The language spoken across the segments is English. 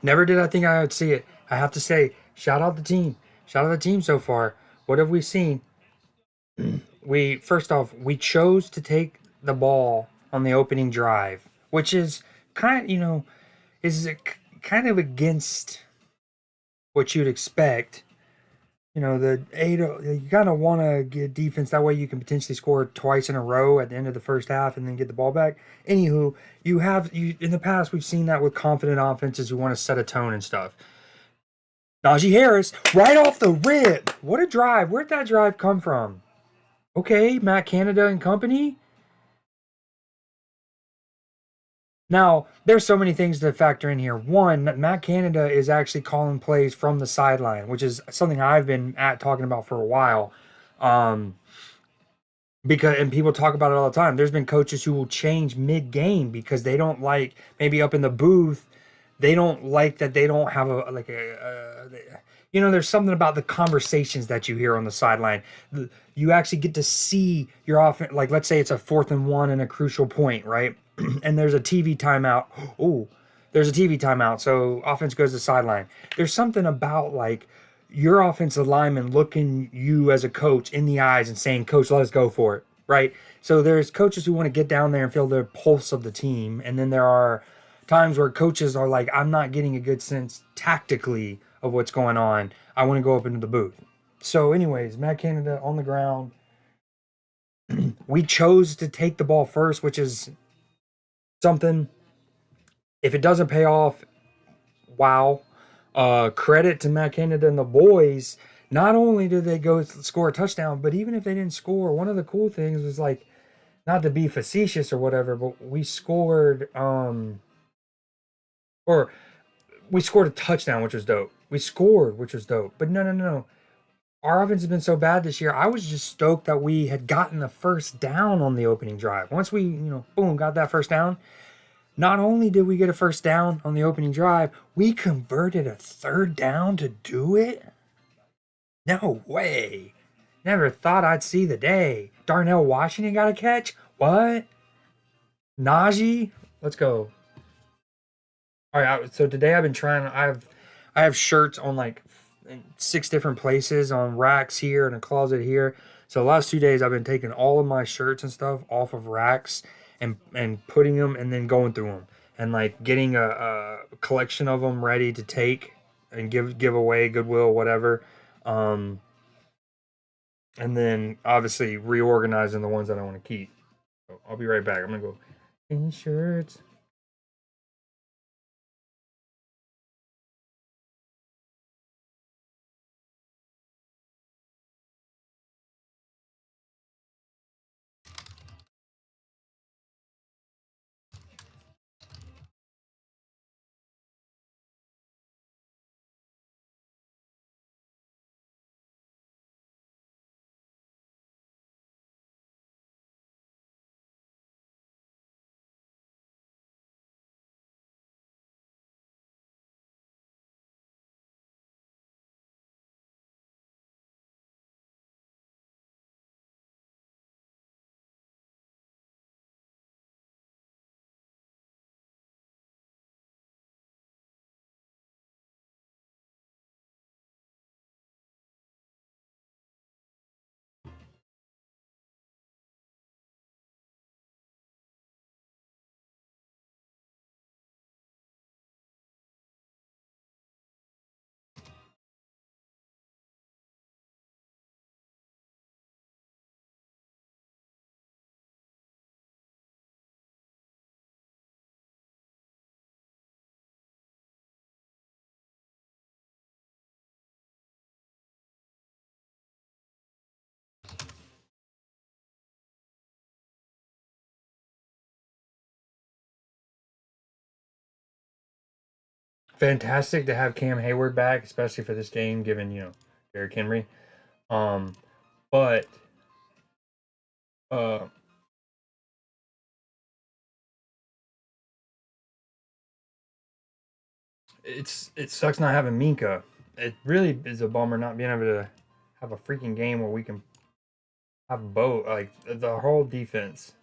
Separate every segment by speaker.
Speaker 1: Never did I think I would see it. I have to say, shout out the team. Shout out the team so far. What have we seen? We first off, we chose to take the ball on the opening drive, which is kind, is kind of against what you'd expect. The eight. You kind of want to get defense that way you can potentially score twice in a row at the end of the first half and then get the ball back. Anywho, you in the past we've seen that with confident offenses who want to set a tone and stuff. Najee Harris, right off the rip. What a drive. Where'd that drive come from? Okay, Matt Canada and company. Now, there's so many things to factor in here. One, Matt Canada is actually calling plays from the sideline, which is something I've been talking about for a while. Um, and people talk about it all the time. There's been coaches who will change mid game because they don't like, maybe up in the booth, they don't like that they don't have there's something about the conversations that you hear on the sideline. You actually get to see your offense. Like, let's say it's a 4th and 1 and a crucial point, right? And there's a TV timeout. Oh, there's a TV timeout. So offense goes to the sideline. There's something about like your offensive lineman looking you as a coach in the eyes and saying, "Coach, let us go for it." Right. So there's coaches who want to get down there and feel the pulse of the team, and then there are times where coaches are like, "I'm not getting a good sense tactically of what's going on. I want to go up into the booth." So, anyways, Matt Canada on the ground. We chose to take the ball first, which is something. If it doesn't pay off, wow. Credit to Matt Canada and the boys. Not only did they go score a touchdown, but even if they didn't score, one of the cool things was like, not to be facetious or whatever, but we scored or we scored a touchdown, which was dope. We scored, which was dope. But no, no, no, no. Our offense has been so bad this year. I was just stoked that we had gotten the first down on the opening drive. Once we, boom, got that first down. Not only did we get a first down on the opening drive, we converted a 3rd down to do it. No way. Never thought I'd see the day. Darnell Washington got a catch? What? Najee? Let's go. All right, so today I've been trying. I have shirts on like 6 different places on racks here and a closet here. So the last 2 days I've been taking all of my shirts and stuff off of racks and putting them and then going through them and like getting a collection of them ready to take and give away, Goodwill, whatever. Um, and then obviously reorganizing the ones that I want to keep. So I'll be right back. I'm gonna go in shirts. Fantastic to have Cam Hayward back, especially for this game, given Derrick Henry. Um, but uh, it sucks not having Minka. It really is a bummer not being able to have a freaking game where we can have both, like the whole defense.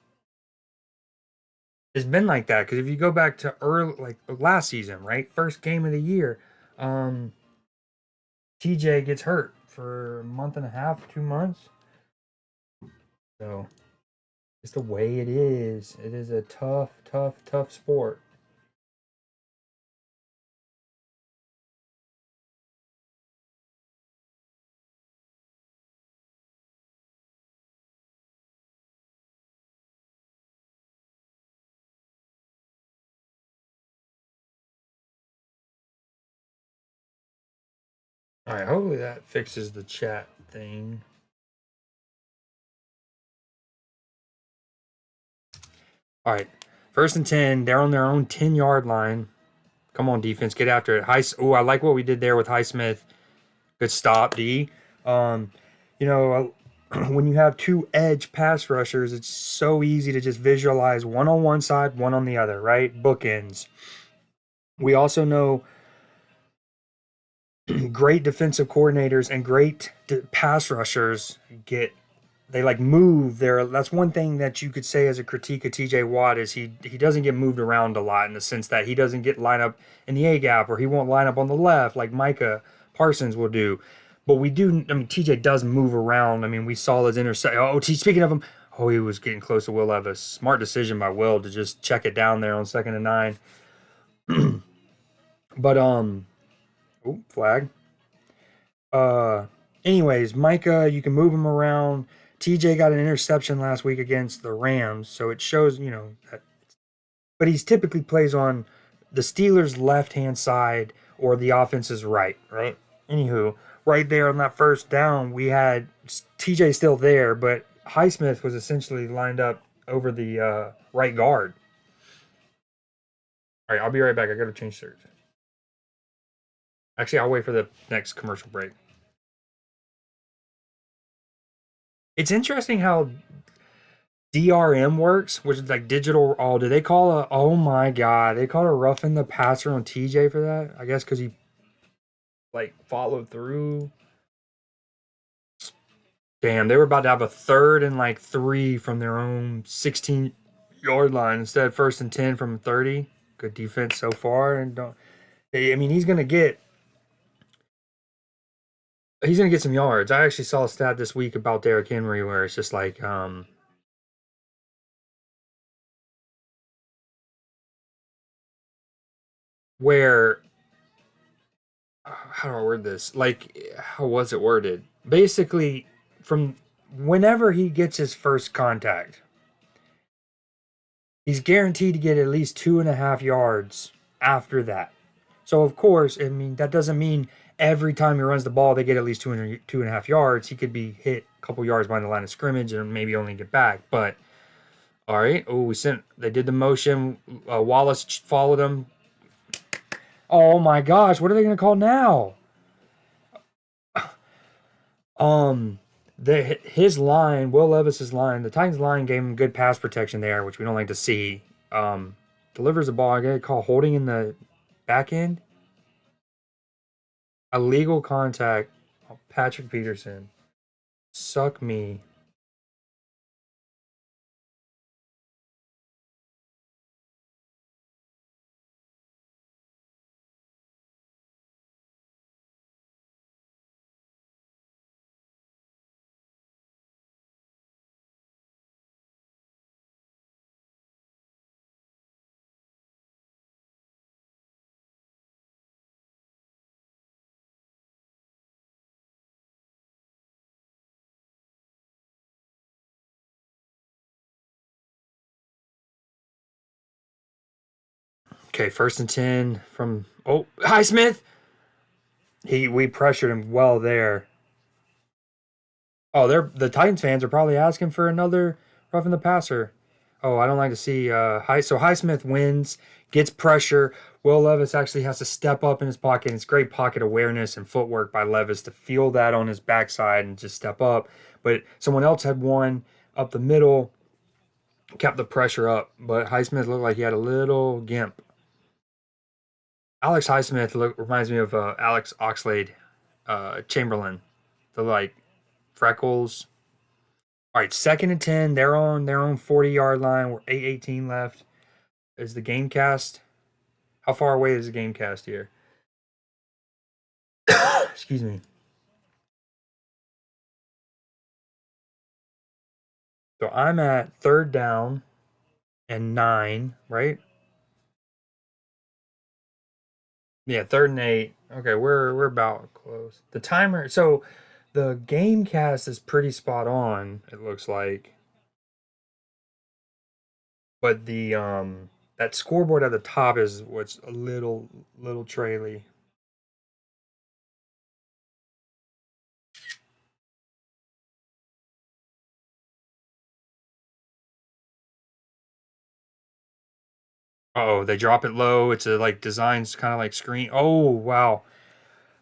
Speaker 1: It's been like that because if you go back to early, like last season, right, first game of the year, um, TJ gets hurt for a month and a half, 2 months. So it's the way it is. It is a tough, tough, tough sport. All right, hopefully that fixes the chat thing. All right, 1st and 10. They're on their own 10-yard line. Come on, defense, get after it. Oh, I like what we did there with Highsmith. Good stop, D. Um, you know, when you have two edge pass rushers, it's so easy to just visualize one on one side, one on the other, right? Bookends. We also know great defensive coordinators and great pass rushers get they like move there. That's one thing that you could say as a critique of TJ Watt is he doesn't get moved around a lot in the sense that he doesn't get line up in the A gap or he won't line up on the left like Micah Parsons will do. But we do. I mean, TJ does move around. I mean, we saw his intercept. Oh, speaking of him, oh, he was getting close to Will Levis. Smart decision by Will to just check it down there on 2nd and 9. But flag. Uh, anyways, Micah, you can move him around. TJ got an interception last week against the Rams, so it shows, that. But he's typically plays on the Steelers' left-hand side or the offense's right, right? Anywho, right there on that first down, we had TJ still there, but Highsmith was essentially lined up over the right guard. All right, I'll be right back. I got to change shirts. Actually, I'll wait for the next commercial break. It's interesting how DRM works, which is like digital. Oh, do they call a? Oh my god, they call a roughing the passer on TJ for that? I guess because he like followed through. Damn, they were about to have a 3rd and 3 from their own 16-yard line instead of 1st and 10 from 30. Good defense so far, and don't. I mean, he's gonna get some yards. I actually saw a stat this week about Derrick Henry where it's just like where how do I word this? Like, how was it worded? Basically, from whenever he gets his first contact, he's guaranteed to get at least 2.5 yards after that. So, of course, I mean, that doesn't mean every time he runs the ball, they get at least 2.5 yards. He could be hit a couple yards behind the line of scrimmage and maybe only get back. But, all right. Oh, they did the motion. Wallace followed him. Oh my gosh, what are they going to call now? Um, his line, Will Levis's line, the Titans line gave him good pass protection there, which we don't like to see. Delivers the ball. I got to call holding in the back end. Illegal contact. Oh, Patrick Peterson. Suck me. Okay, 1st and 10 from Highsmith. We pressured him well there. Oh, the Titans fans are probably asking for another roughing the passer. Oh, I don't like to see Highsmith wins, gets pressure. Will Levis actually has to step up in his pocket. It's great pocket awareness and footwork by Levis to feel that on his backside and just step up. But someone else had one up the middle, kept the pressure up. But Highsmith looked like he had a little gimp. Alex Highsmith reminds me of Alex Oxlade, Chamberlain, the like freckles. All right, 2nd and 10. They're on their own 40-yard line. We're 8:18 left. Is the game cast? How far away is the game cast here? Excuse me. So I'm at third down and 9, right? Yeah, third and 8. Okay, we're about close. The timer. So the game cast is pretty spot on. It looks like, but the that scoreboard at the top is what's a little traily. Oh, they drop it low. It's a like designs kind of like screen. Oh wow,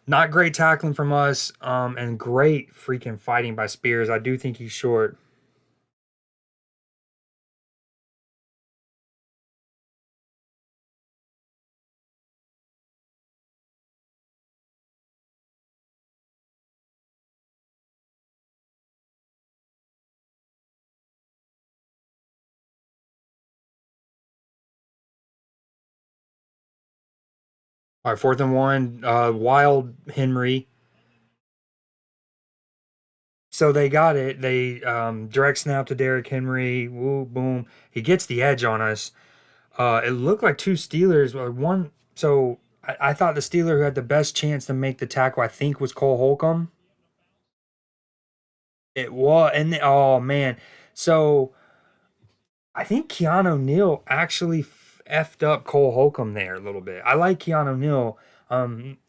Speaker 1: not great tackling from us. And great freaking fighting by Spears. I do think he's short. All right, fourth and one. Wild Henry. So they got it. They direct snap to Derrick Henry. Woo, boom. He gets the edge on us. It looked like two Steelers. One. So I thought the Steeler who had the best chance to make the tackle, I think, was Cole Holcomb. It was, and oh man. So I think Keanu Neal actually effed up Cole Holcomb there a little bit. I like Keanu Neal,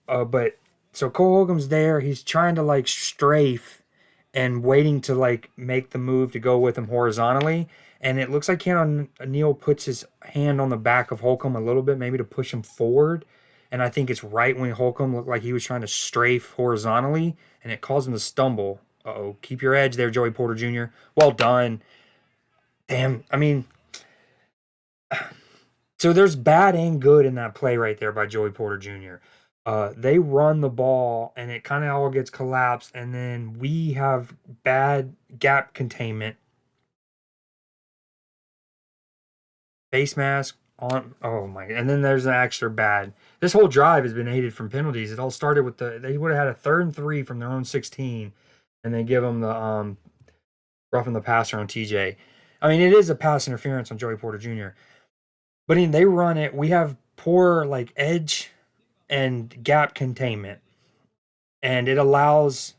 Speaker 1: but so Cole Holcomb's there. He's trying to like strafe and waiting to like make the move to go with him horizontally. And it looks like Keanu Neal puts his hand on the back of Holcomb a little bit, maybe to push him forward. And I think it's right when Holcomb looked like he was trying to strafe horizontally, and it caused him to stumble. Uh-oh, keep your edge there, Joey Porter Jr. Well done. Damn, I mean, so there's bad and good in that play right there by Joey Porter Jr. They run the ball and it kind of all gets collapsed, and then we have bad gap containment. Face mask on. Oh my! And then there's an extra bad. This whole drive has been aided from penalties. It all started with they would have had a third and 3 from their own 16, and they give them the roughing the passer on TJ. I mean, it is a pass interference on Joey Porter Jr. But they run it. We have poor like edge and gap containment, and it allows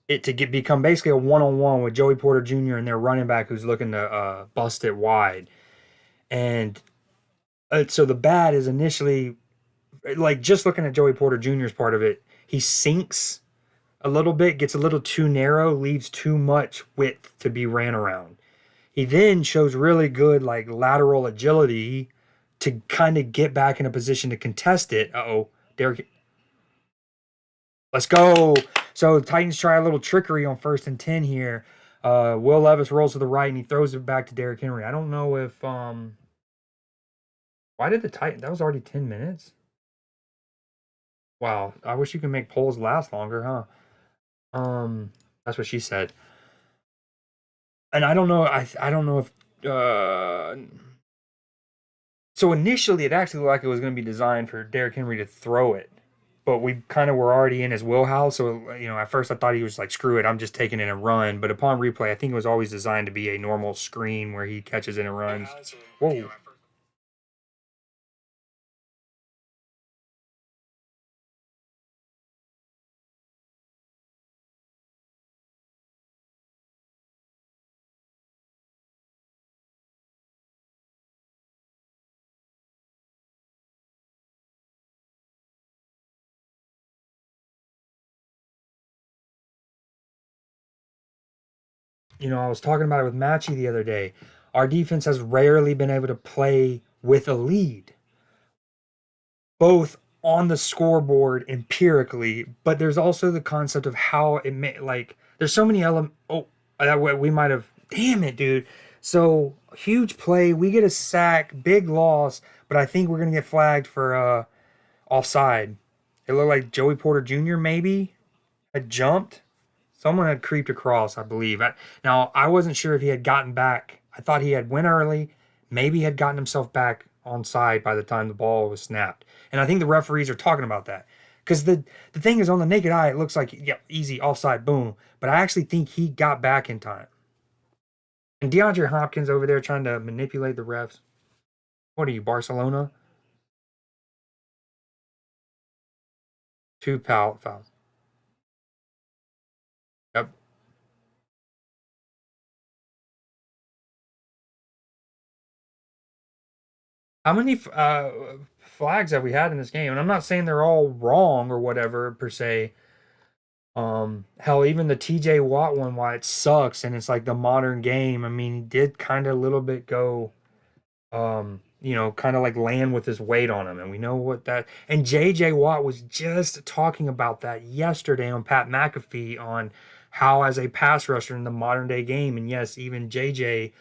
Speaker 1: it to become basically a one-on-one with Joey Porter Jr. and their running back who's looking to bust it wide. And so the bad is initially like just looking at Joey Porter Jr.'s part of it. He sinks a little bit, gets a little too narrow, leaves too much width to be ran around. He then shows really good like lateral agility to kind of get back in a position to contest it. Uh-oh, Derek. Let's go. So the Titans try a little trickery on first and 10 here. Will Levis rolls to the right and he throws it back to Derrick Henry. I don't know if why did the Titans that was already 10 minutes? Wow, I wish you could make polls last longer, huh? That's what she said. And I don't know I don't know if so initially it actually looked like it was going to be designed for Derrick Henry to throw it, but we kind of were already in his wheelhouse. So at first I thought he was like, "Screw it, I'm just taking it and run." But upon replay, I think it was always designed to be a normal screen where he catches it and runs. Whoa! I was talking about it with Matchy the other day. Our defense has rarely been able to play with a lead, both on the scoreboard empirically, but there's also the concept of how it may like. There's so many elements. Oh, that way we might have. Damn it, dude. So huge play. We get a sack, big loss, but I think we're gonna get flagged for offside. It looked like Joey Porter Jr. maybe had jumped. Someone had creeped across, I believe. Now I wasn't sure if he had gotten back. I thought he had went early, maybe had gotten himself back onside by the time the ball was snapped. And I think the referees are talking about that. Because the thing is, on the naked eye, it looks like, yeah, easy, offside, boom. But I actually think he got back in time. And DeAndre Hopkins over there trying to manipulate the refs. What are you, Barcelona? Two fouls. Yep. How many flags have we had in this game? And I'm not saying they're all wrong or whatever per se. Hell, even the TJ Watt one, why it sucks and it's like the modern game. I mean, he did kind of a little bit go, kind of like land with his weight on him, and we know what that. And JJ Watt was just talking about that yesterday on Pat McAfee on how, as a pass rusher in the modern day game, and yes, even JJ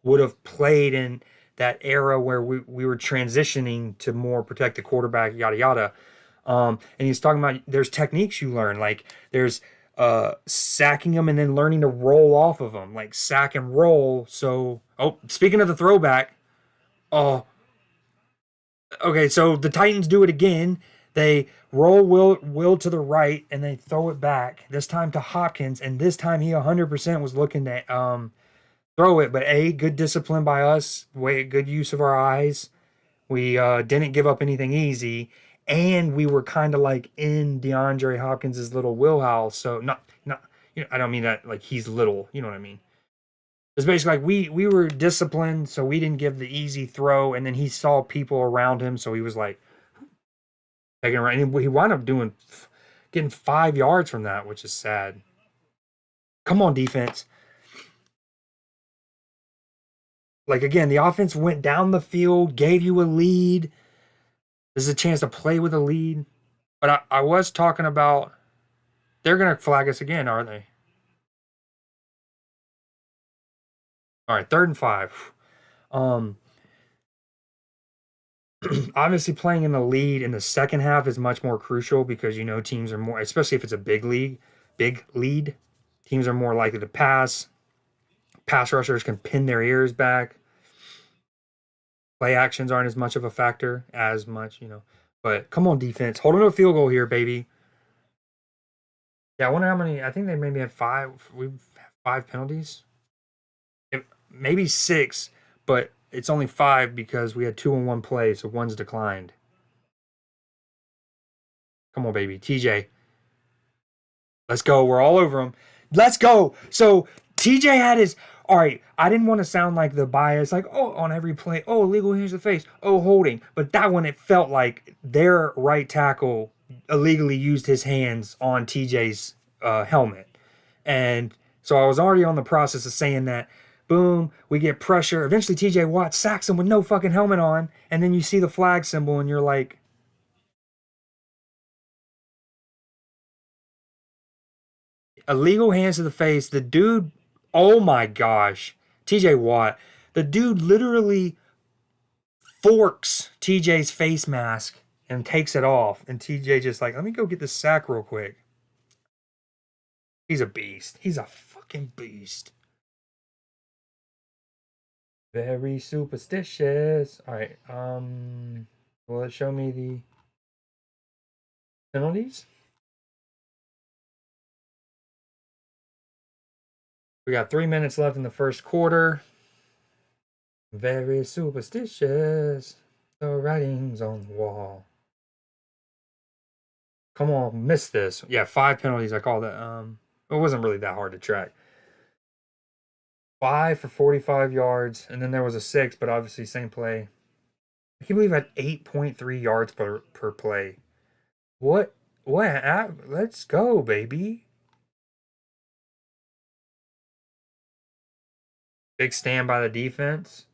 Speaker 1: would have played in that era where we were transitioning to more protect the quarterback, yada yada. And he's talking about there's techniques you learn, like there's sacking them and then learning to roll off of them, like sack and roll. So, oh, speaking of the throwback, oh, okay, so the Titans do it again. They roll Will to the right and they throw it back. This time to Hopkins, and this time he 100% was looking to throw it, but good discipline by us, good use of our eyes. We didn't give up anything easy, and we were kind of like in DeAndre Hopkins's little wheelhouse. So not I don't mean that like he's little. You know what I mean? It's basically like we were disciplined, so we didn't give the easy throw, and then he saw people around him, so he was like taking around. And he wound up getting 5 yards from that, which is sad. Come on, defense. Like again, the offense went down the field, gave you a lead. This is a chance to play with a lead. But I was talking about they're gonna flag us again, are they? All right, 3rd and 5. Um, Obviously playing in the lead in the second half is much more crucial because teams are more, especially if it's a big lead. Teams are more likely to pass. Pass rushers can pin their ears back. Play actions aren't as much of a factor as much. But come on, defense, hold on to a field goal here, baby. Yeah, I wonder how many. I think they maybe had five. We have 5 penalties. Maybe 6, but it's only 5 because we had 2 in one play, so one's declined. Come on, baby. TJ. Let's go. We're all over him. Let's go. So TJ had his. All right, I didn't want to sound like the bias, like, oh, on every play, oh, illegal hands to the face, oh, holding. But that one, it felt like their right tackle illegally used his hands on TJ's helmet. And so I was already on the process of saying that. Boom, we get pressure. Eventually, TJ Watt sacks him with no fucking helmet on. And then you see the flag symbol, and you're like, illegal hands to the face. The dude, oh my gosh, TJ Watt, the dude literally forks TJ's face mask and takes it off. And TJ just like, let me go get this sack real quick. He's a beast. He's a fucking beast. Very superstitious. All right. Will it show me the penalties? We got 3 minutes left in the first quarter. Very superstitious. The writing's on the wall. Come on, miss this. Yeah, 5 penalties. I call that. It wasn't really that hard to track. 5 for 45 yards, and then there was a 6, but obviously same play. I can't believe I had 8.3 yards per play. What? What? Let's go, baby. Big stand by the defense.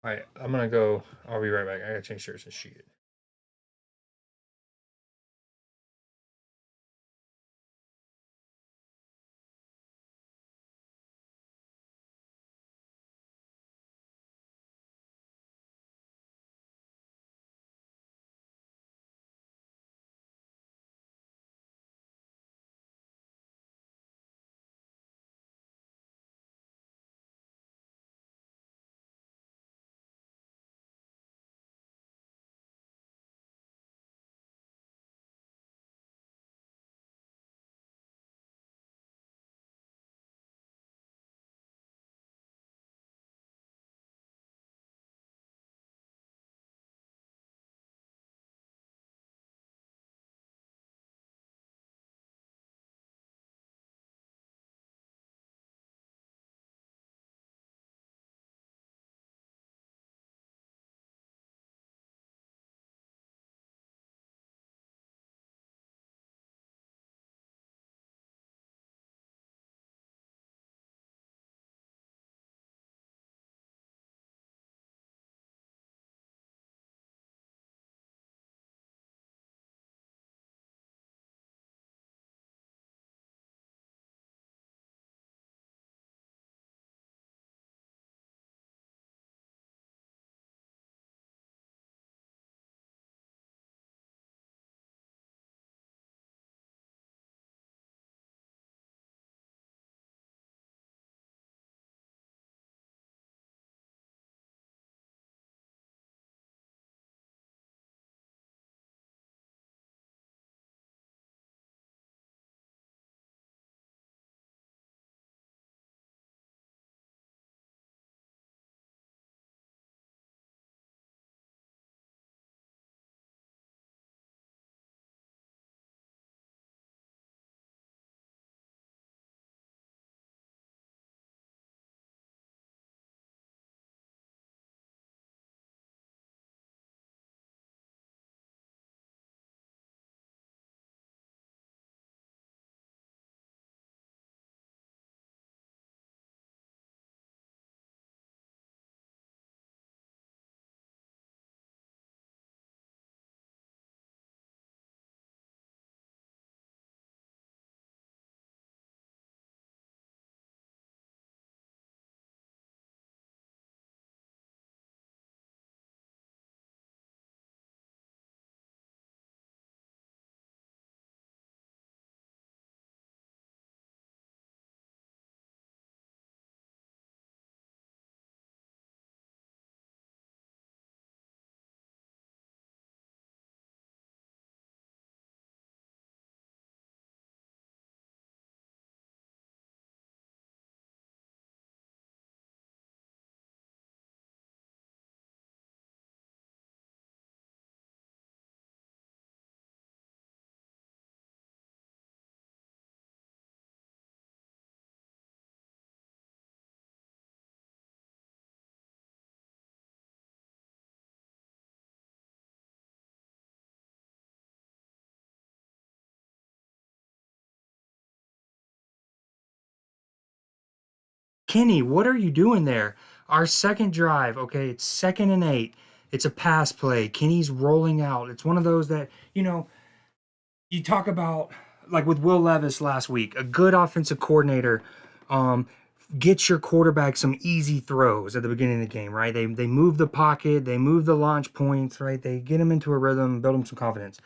Speaker 1: All right, I'm gonna go. I'll be right back. I gotta change shirts and shit. Kenny, what are you doing there? Our second drive, okay, it's 2nd and 8. It's a pass play. Kenny's rolling out. It's one of those that, you talk about like with Will Levis last week, a good offensive coordinator um, gets your quarterback some easy throws at the beginning of the game, right? They move the pocket, they move the launch points, right? They get him into a rhythm, build him some confidence.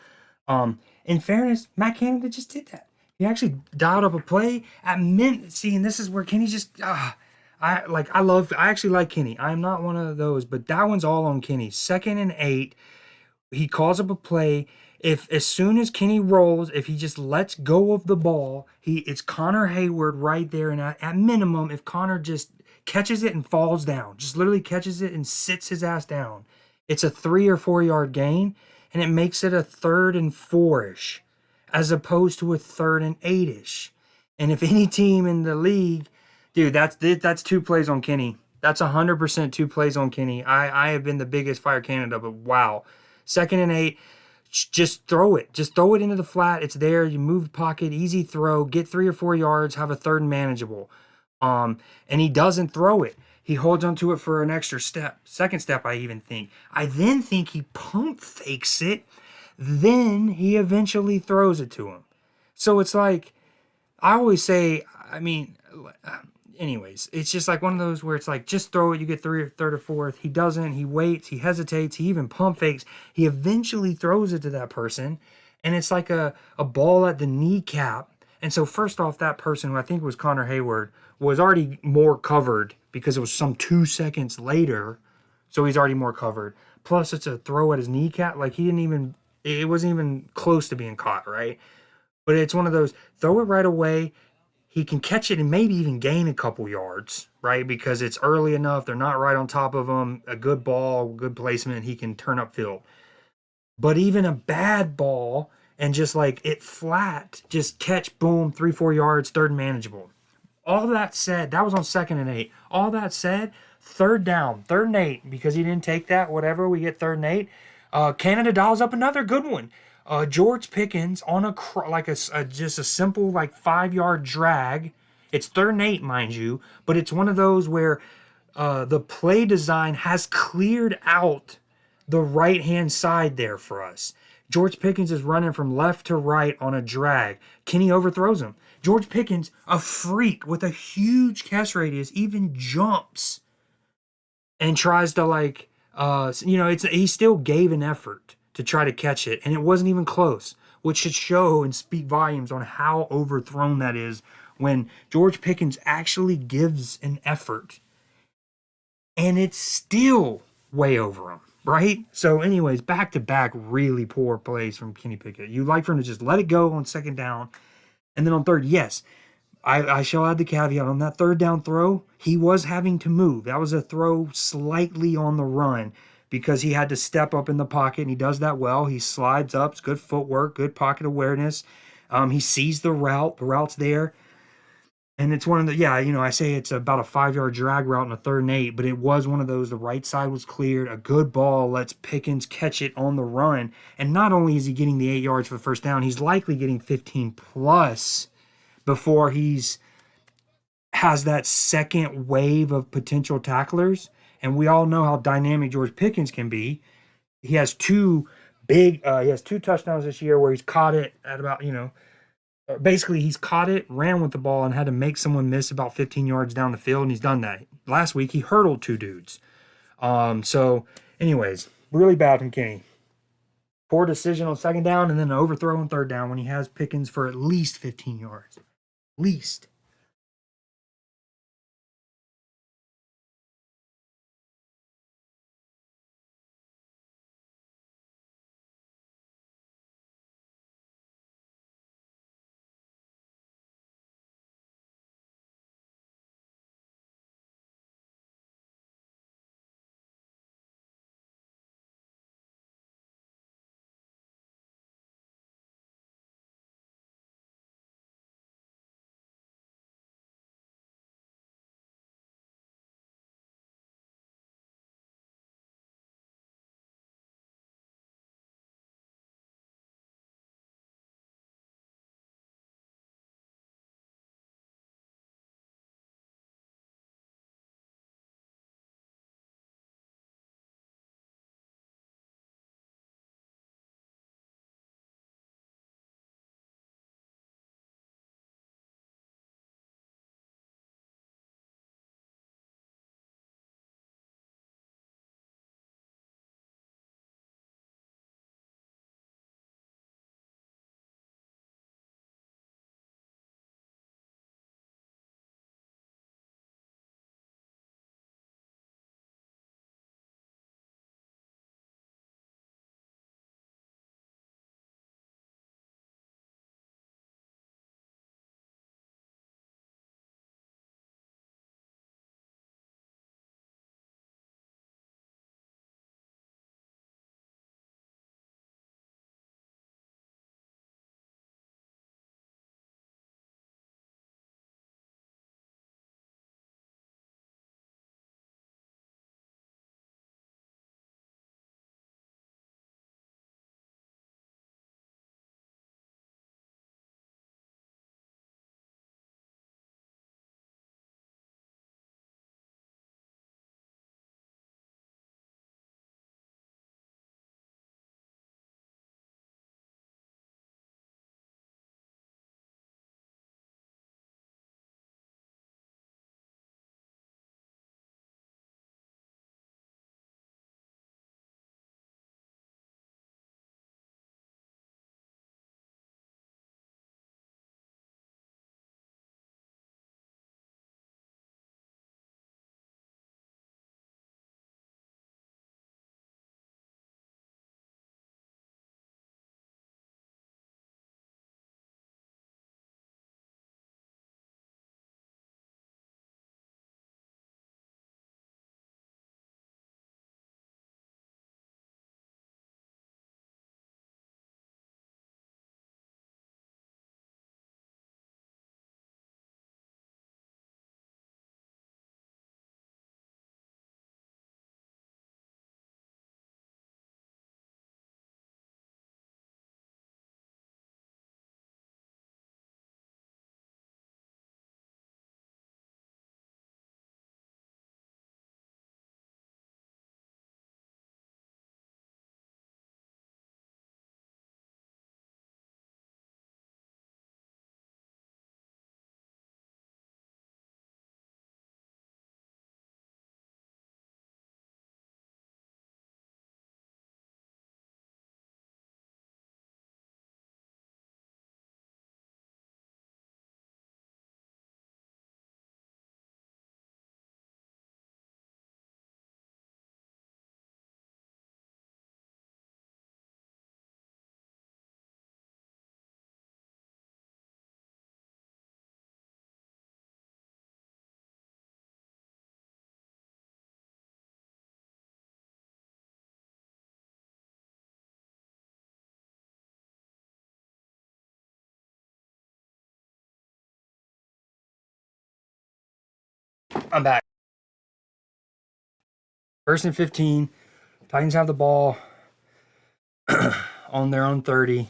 Speaker 1: In fairness, Matt Canada just did that. He actually dialed up a play at mint. See, and this is where Kenny just I actually like Kenny. I'm not one of those, but that one's all on Kenny. 2nd and 8, he calls up a play. If as soon as Kenny rolls, if he just lets go of the ball, it's Connor Hayward right there. And at minimum, if Connor just catches it and falls down, just literally catches it and sits his ass down, it's a 3 or 4 yard gain, and it makes it a 3rd and 4-ish, as opposed to a 3rd and 8-ish. And if any team in the league, dude, that's 2 plays on Kenny. That's 100% 2 plays on Kenny. I have been the biggest Fire Canada, but wow. 2nd and 8, just throw it. Just throw it into the flat. It's there. You move the pocket, easy throw, get 3 or 4 yards, have a 3rd and manageable. And he doesn't throw it. He holds onto it for an extra step. Second step, I even think. I then think he pump fakes it. Then he eventually throws it to him. So it's like, I always say, I mean, anyways, it's just like one of those where it's like, just throw it, you get 3rd or 4th. He doesn't, he waits, he hesitates, he even pump fakes. He eventually throws it to that person, and it's like a ball at the kneecap. And so, first off, that person, who I think was Connor Hayward, was already more covered because it was some 2 seconds later. So he's already more covered. Plus, it's a throw at his kneecap. Like, it wasn't even close to being caught, right? But it's one of those, throw it right away. He can catch it and maybe even gain a couple yards, right? Because it's early enough. They're not right on top of him. A good ball, good placement, he can turn upfield. But even a bad ball and just like it flat, just catch, boom, 3, 4 yards, 3rd manageable. All that said, that was on 2nd and 8. All that said, 3rd down, 3rd and 8, because he didn't take that, whatever, we get 3rd and 8. Canada dials up another good one. George Pickens on just a simple like 5 yard drag. It's 3rd and 8, mind you, but it's one of those where the play design has cleared out the right hand side there for us. George Pickens is running from left to right on a drag. Kenny overthrows him. George Pickens, a freak with a huge catch radius, even jumps and tries to he still gave an effort to try to catch it, and it wasn't even close, which should show and speak volumes on how overthrown that is when George Pickens actually gives an effort, and it's still way over him, right? So, anyways, back to back really poor plays from Kenny Pickett. You like for him to just let it go on 2nd down, and then on 3rd, yes, I shall add the caveat on that 3rd down throw. He was having to move. That was a throw slightly on the run because he had to step up in the pocket, and he does that well. He slides up. It's good footwork, good pocket awareness. He sees the route. The route's there. And it's one of the, I say it's about a 5 yard drag route in a 3rd and 8, but it was one of those. The right side was cleared. A good ball lets Pickens catch it on the run. And not only is he getting the 8 yards for the 1st down, he's likely getting 15 plus before has that second wave of potential tacklers. And we all know how dynamic George Pickens can be. He has he has 2 touchdowns this year where he's caught it at about, basically he's caught it, ran with the ball, and had to make someone miss about 15 yards down the field, and he's done that. Last week, he hurdled 2 dudes. So, anyways, really bad from Kenny. Poor decision on 2nd down, and then an overthrow on 3rd down when he has Pickens for at least 15 yards. Least. I'm back. First and 15. Titans have the ball on their own 30.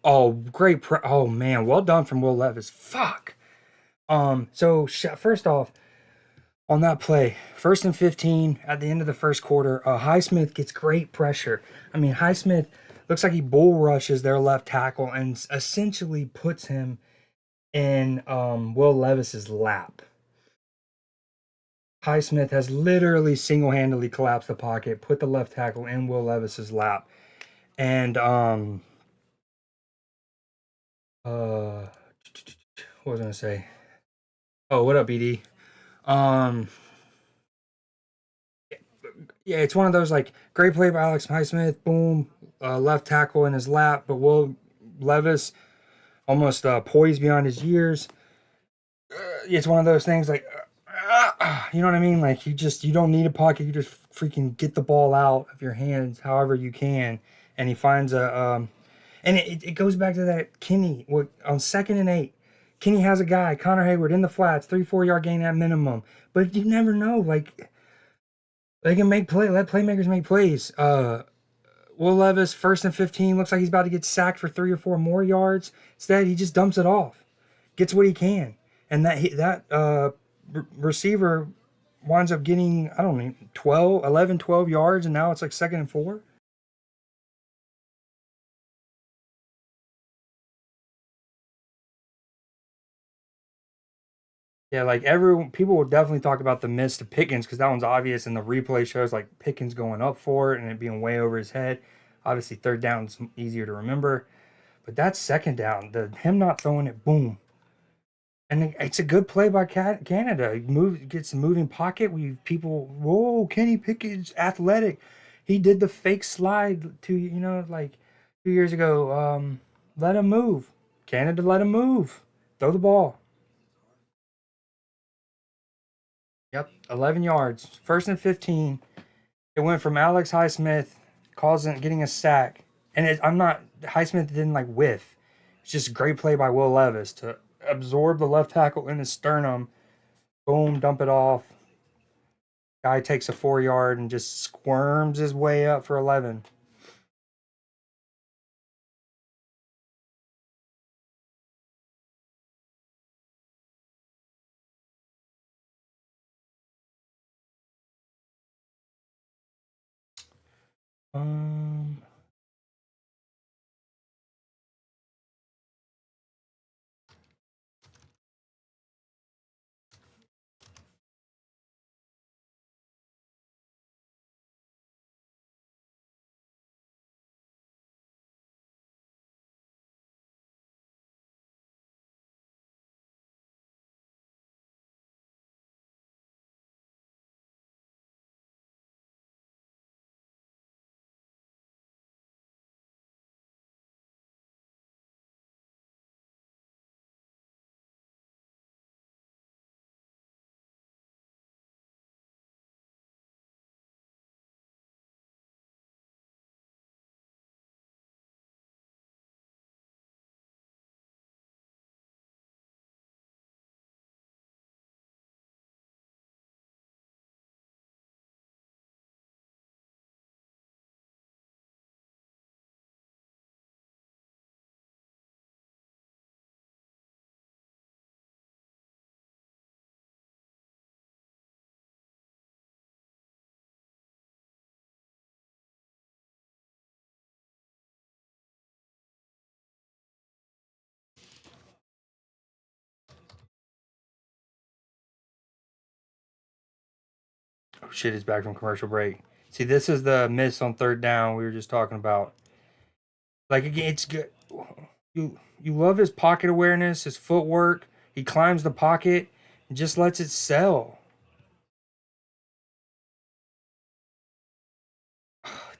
Speaker 1: Oh, great. Oh, man. Well done from Will Levis. Fuck. So first off, on that play, first and 15 at the end of the first quarter, Highsmith gets great pressure. I mean, Highsmith looks like he bull rushes their left tackle and essentially puts him in Will Levis's lap. Highsmith has literally single-handedly collapsed the pocket, put the left tackle in Will Levis's lap, and what was I gonna say? Oh, what up, BD? Um, yeah, it's one of those like great play by Alex Highsmith, boom, left tackle in his lap, but Will Levis almost poised beyond his years. It's one of those things like, you know what I mean? Like you don't need a pocket. You just freaking get the ball out of your hands however you can, and he finds and it goes back to that Kenny on 2nd and 8. Kenny has a guy, Connor Hayward, in the flats, 3-4 yard gain at minimum, but you never know. Like they can make play, let playmakers make plays. Will Levis, 1st and 15, looks like he's about to get sacked for 3 or 4 more yards. Instead, he just dumps it off, gets what he can, and that receiver winds up getting, I don't know, 12 yards, and now it's like 2nd and 4. Yeah, like people will definitely talk about the miss to Pickens because that one's obvious, and the replay shows like Pickens going up for it and it being way over his head. Obviously, third down's easier to remember, but that's second down. Him not throwing it, boom, and it's a good play by Canada. Gets a moving pocket. Whoa, Kenny Pickett's athletic. He did the fake slide like 2 years ago. Let him move. Canada let him move. Throw the ball. Yep, 11 yards. 1st and 15. It went from Alex Highsmith getting a sack, and Highsmith didn't like whiff. It's just great play by Will Levis to absorb the left tackle in his sternum. Boom, dump it off. Guy takes a 4 yard and just squirms his way up for 11. Um, oh shit, it's back from commercial break. See, this is the miss on 3rd down we were just talking about. Like again, it's good. You love his pocket awareness, his footwork. He climbs the pocket and just lets it sell.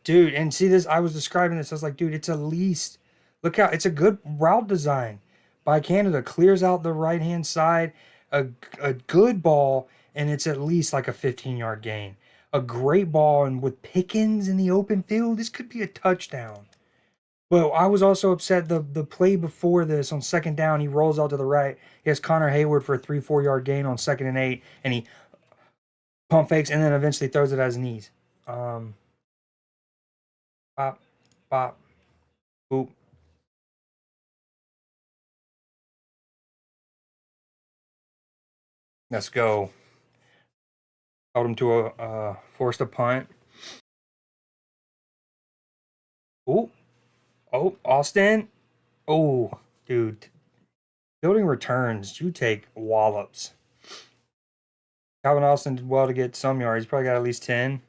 Speaker 1: Dude, and see this, I was describing this. I was like, dude, it's at least look out, it's a good route design by Canada. Clears out the right hand side, a good ball, and it's at least like a 15-yard gain. A great ball, and with Pickens in the open field, this could be a touchdown. Well, I was also upset the play before this on second down. He rolls out to the right. He has Connor Hayward for a 3-4 yard gain on 2nd and 8, and he pump fakes and then eventually throws it at his knees. Um, Pop, pop, boop. Let's go. Held him to a forced a punt. Oh, oh, Austin. Oh, dude. Building returns. You take wallops. Calvin Austin did well to get some yards. He's probably got at least 10.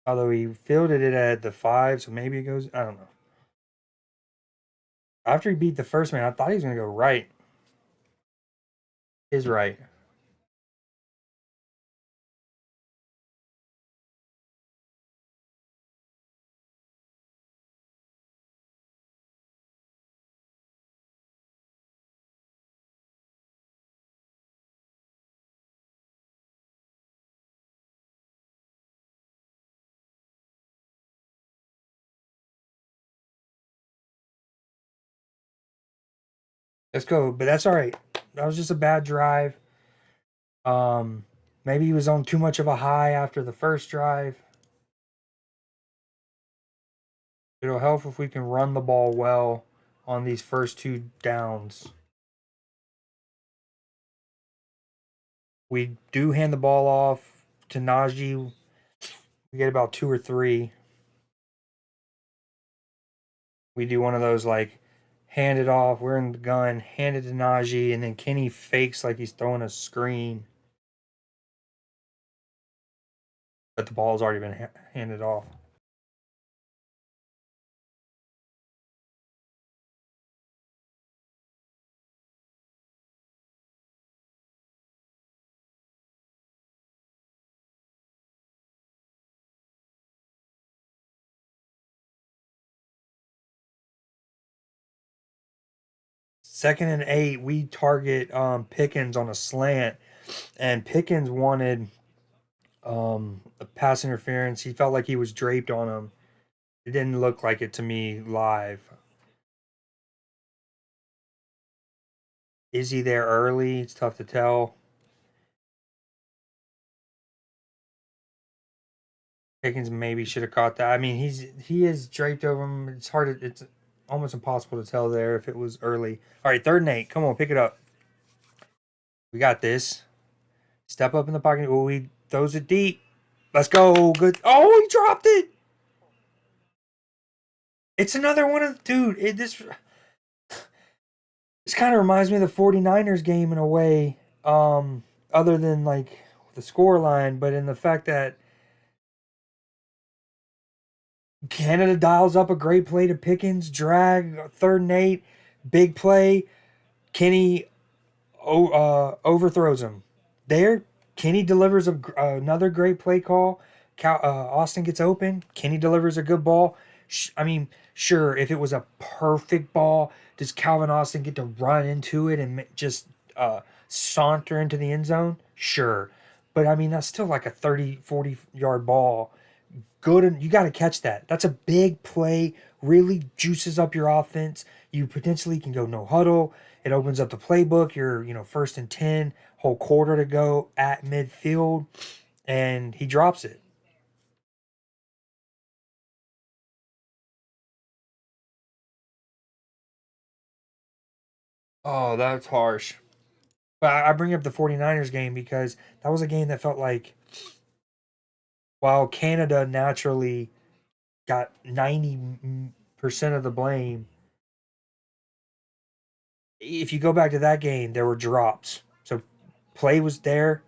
Speaker 1: Although he fielded it at the 5, so maybe it goes. I don't know. After he beat the first man, I thought he was going to go right. Is right. Let's go. But that's all right. That was just a bad drive. Um, Maybe he was on too much of a high after the first drive. It'll help if we can run the ball well on these first two downs. We do hand the ball off to Najee. We get about 2 or 3. We do one of those like hand it off, we're in the gun, hand it to Najee, and then Kenny fakes like he's throwing a screen, but the ball's already been handed off. 2nd and 8, we target Pickens on a slant, and Pickens wanted a pass interference. He felt like he was draped on him. It didn't look like it to me live. Is he there early? It's tough to tell. Pickens maybe should have caught that. I mean, he is draped over him. It's hard. It's almost impossible to tell there if it was early. All right, 3rd and 8. Come on, pick it up. We got this. Step up in the pocket. Oh, he throws it deep. Let's go. Good. Oh, he dropped it. It's another one of dude. This kind of reminds me of the 49ers game in a way. Other than like the score line, but in the fact that Canada dials up a great play to Pickens, drag 3rd and 8, big play. Kenny overthrows him. There, Kenny delivers another great play call. Austin gets open. Kenny delivers a good ball. I mean, sure, if it was a perfect ball, does Calvin Austin get to run into it and just saunter into the end zone? Sure. But I mean, that's still like a 30, 40-yard ball. Good, and you got to catch that. That's a big play, really juices up your offense. You potentially can go no huddle. It opens up the playbook. You're, 1st and 10, whole quarter to go at midfield, and he drops it. Oh, that's harsh. But I bring up the 49ers game because that was a game that felt like while Canada naturally got 90% of the blame, if you go back to that game, there were drops. So play was there.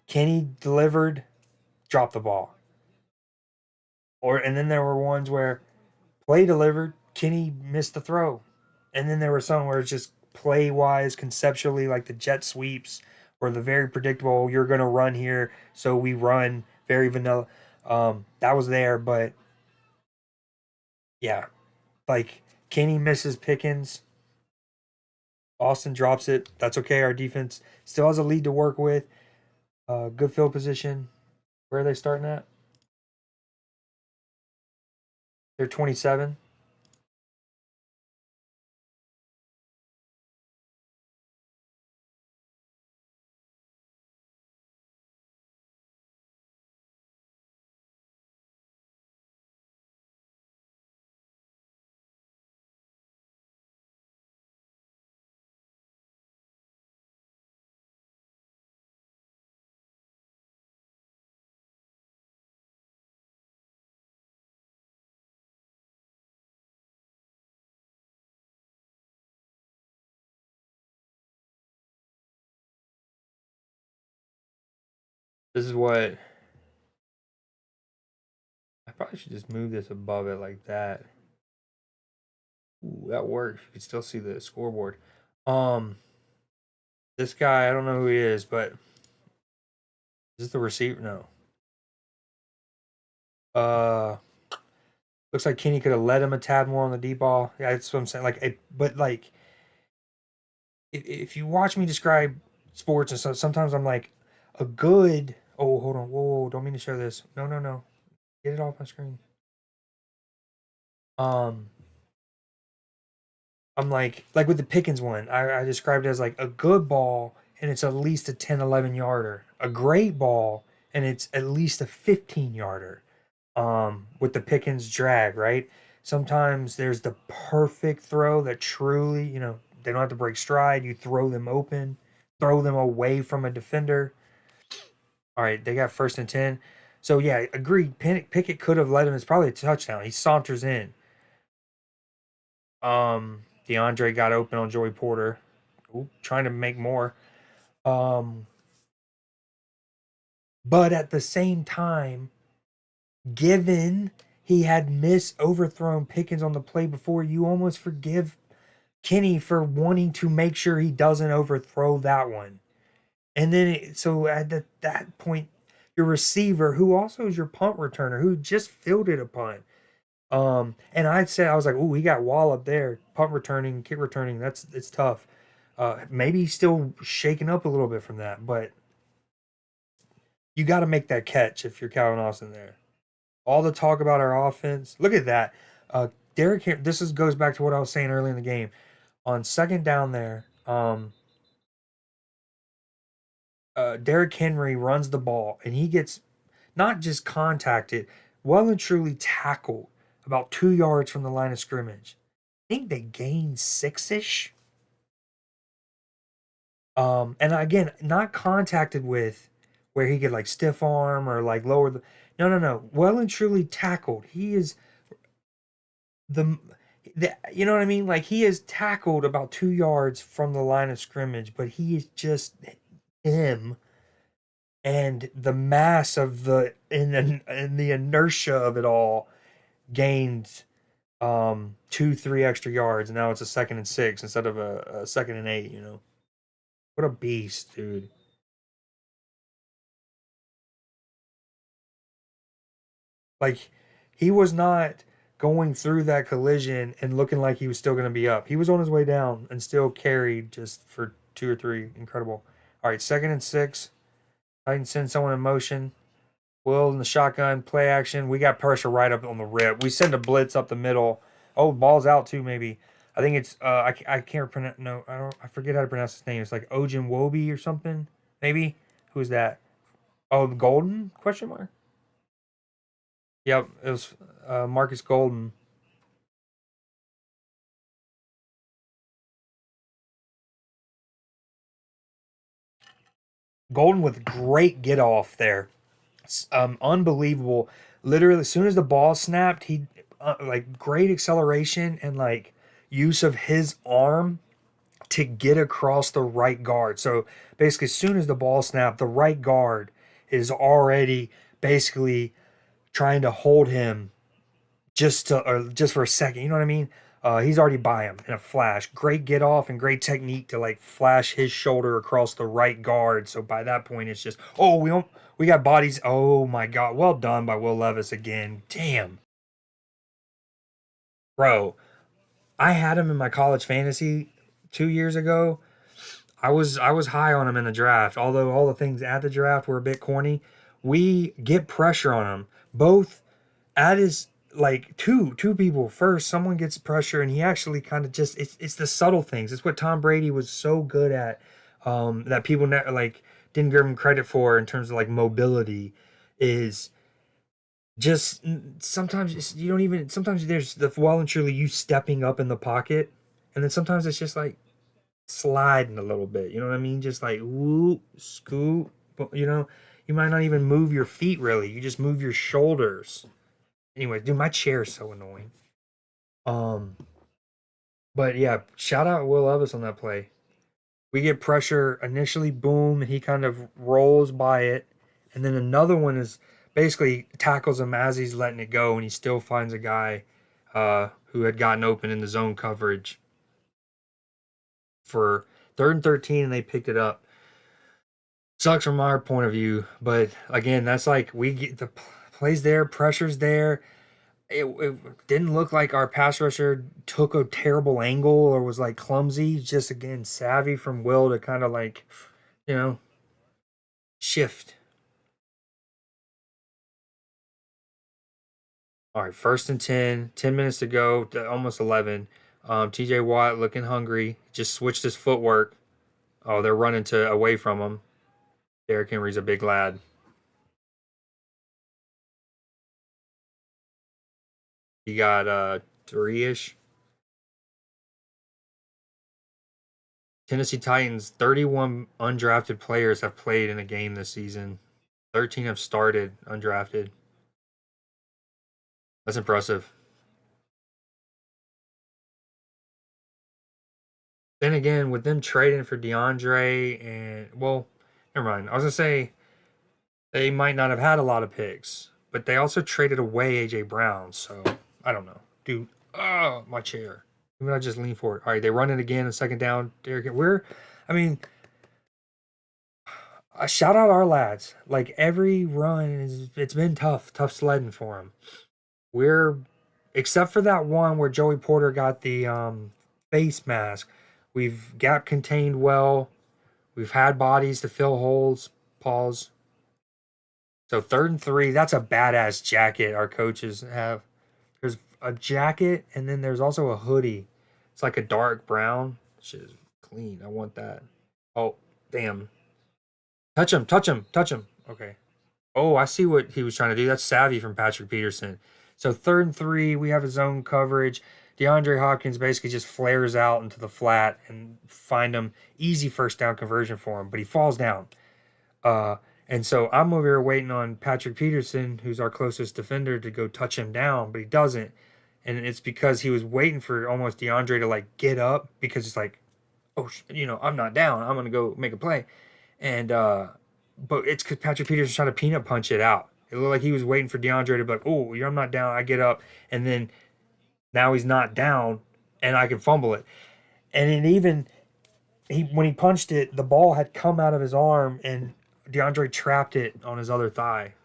Speaker 1: Kenny delivered, dropped the ball. And then there were ones where play delivered, Kenny missed the throw. And then there were some where it's just play wise, conceptually, like the jet sweeps or the very predictable, you're going to run here. So we run very vanilla. That was there. But yeah, like Kenny misses Pickens. Austin drops it. That's okay. Our defense still has a lead to work with. Good field position. Where are they starting at? They're 27. This is what I probably should just move this above it like that. Ooh, that works. You can still see the scoreboard. Um, this guy, I don't know who he is, but is this the receiver? No. Uh, looks like Kenny could have led him a tad more on the deep ball. Yeah, that's what I'm saying. But like, if you watch me describe sports and stuff, sometimes I'm like, a good. Oh, hold on. Whoa, don't mean to show this. No, no, no. Get it off my screen. Um, I'm like with the Pickens one, I described it as like a good ball and it's at least a 10, 11 yarder. A great ball and it's at least a 15 yarder. With the Pickens drag, right? Sometimes there's the perfect throw that truly, they don't have to break stride. You throw them open, throw them away from a defender. All right, they got first and 10. So yeah, agreed. Pickett could have led him. It's probably a touchdown. He saunters in. DeAndre got open on Joey Porter. Ooh, trying to make more. Um, but at the same time, given he had missed overthrown Pickens on the play before, you almost forgive Kenny for wanting to make sure he doesn't overthrow that one. And then, so at that point, your receiver, who also is your punt returner, who just fielded a punt. And I was like, oh, he got walloped there. Punt returning, kick returning, it's tough. Maybe he's still shaking up a little bit from that, but you got to make that catch if you're Calvin Austin there. All the talk about our offense. Look at that. Derek, goes back to what I was saying early in the game. On second down there, Derrick Henry runs the ball and he gets not just contacted, well and truly tackled about 2 yards from the line of scrimmage. I think they gained 6-ish. And again, not contacted with where he could like stiff arm or like lower the. No, no, no. Well and truly tackled. He is the, you know what I mean? Like he is tackled about 2 yards from the line of scrimmage, but he is just him and the mass of the inertia of it all gained 2-3 extra yards, and now it's a 2nd and 6 instead of a 2nd and 8. What a beast, dude. Like he was not going through that collision and looking like he was still going to be up. He was on his way down and still carried just for 2 or 3. Incredible. All right, 2nd and 6. I can send someone in motion. Will in the shotgun, play action. We got pressure right up on the rip. We send a blitz up the middle. Oh, ball's out too, maybe. I think it's I can't pronounce. No, I forget how to pronounce his name. It's like Ojin Wobi or something. Maybe. Who's that? Oh, Golden? Question mark. Yep, it was Marcus Golden. Golden with great get off there. Unbelievable. Literally, as soon as the ball snapped, he like great acceleration and like use of his arm to get across the right guard. So basically, as soon as the ball snapped, the right guard is already basically trying to hold him just for a second. You know what I mean? He's already by him in a flash. Great get off and great technique to like flash his shoulder across the right guard. So by that point, it's just we got bodies. Oh my god, well done by Will Levis again. Damn, bro. I had him in my college fantasy 2 years ago. I was high on him in the draft, although all the things at the draft were a bit corny. We get pressure on him. Both at his like two people. First, someone gets pressure and he actually kind of just it's the subtle things. It's what Tom Brady was so good at, that people like didn't give him credit for in terms of like mobility is just sometimes you don't even sometimes there's the well and truly you stepping up in the pocket, and then sometimes it's just like sliding a little bit. You know what I mean? Just like whoop, scoop. But you might not even move your feet really. You just move your shoulders. Anyway, dude, my chair is so annoying. Um, but yeah, shout out Will Levis on that play. We get pressure initially, boom, and he kind of rolls by it, And then another one is basically tackles him as he's letting it go, and he still finds a guy who had gotten open in the zone coverage for 3rd and 13, and they picked it up. Sucks from our point of view, but again, that's like we get the plays there, pressure's there. It didn't look like our pass rusher took a terrible angle or was like clumsy. Just again, savvy from Will to kind of like, you know, shift. All right, 1st and 10, 10 minutes to go, almost 11. TJ Watt looking hungry, just switched his footwork. Oh, they're running to away from him. Derrick Henry's a big lad. He got 3-ish. Tennessee Titans, 31 undrafted players have played in a game this season. 13 have started undrafted. That's impressive. Then again, with them trading for DeAndre and well, never mind. I was gonna say they might not have had a lot of picks, but they also traded away AJ Brown. So I don't know, dude. Oh, my chair. Maybe I just lean forward. All right, they run it again. A second down. Derrick, I mean, shout out our lads. Like every run it's been tough sledding for them. We're except for that one where Joey Porter got the face mask. We've gap contained well. We've had bodies to fill holes. Pause. So 3rd and 3, that's a badass jacket our coaches have. There's a jacket and then there's also a hoodie. It's like a dark brown. Shit is clean. I want that. Oh, damn. Touch him, touch him, touch him. Okay. Oh, I see what he was trying to do. That's savvy from Patrick Peterson. So 3rd and 3, we have his own coverage. DeAndre Hopkins basically just flares out into the flat and find him easy first down conversion for him, but he falls down. Uh, and so I'm over here waiting on Patrick Peterson, who's our closest defender, to go touch him down, but he doesn't. And it's because he was waiting for almost DeAndre to like get up because it's like, oh, I'm not down. I'm gonna go make a play. And but it's because Patrick Peterson's trying to peanut punch it out. It looked like he was waiting for DeAndre to be like, oh, I'm not down. I get up, and then now he's not down, and I can fumble it. And then even when he punched it, the ball had come out of his arm, and DeAndre trapped it on his other thigh.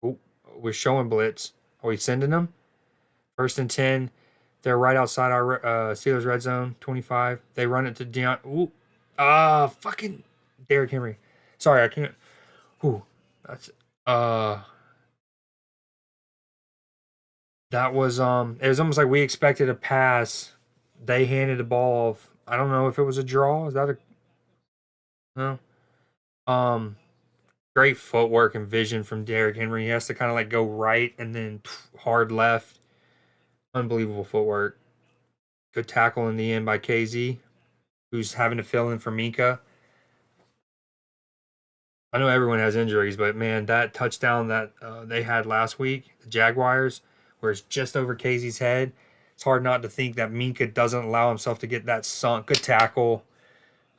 Speaker 1: Oh, we're showing blitz. Are we sending them? 1st and 10. They're right outside our Steelers red zone, 25. They run it to Deion. Ooh, fucking Derrick Henry. Sorry, I can't. Ooh, that's uh, that was It was almost like we expected a pass. They handed the ball off. I don't know if it was a draw. Is that a no? Um, Great footwork and vision from Derrick Henry. He has to kind of like go right and then hard left. Unbelievable footwork. Good tackle in the end by KZ, who's having to fill in for Minka. I know everyone has injuries, but man, that touchdown that they had last week, the Jaguars, where it's just over Casey's head, it's hard not to think that Minka doesn't allow himself to get that sunk. Good tackle.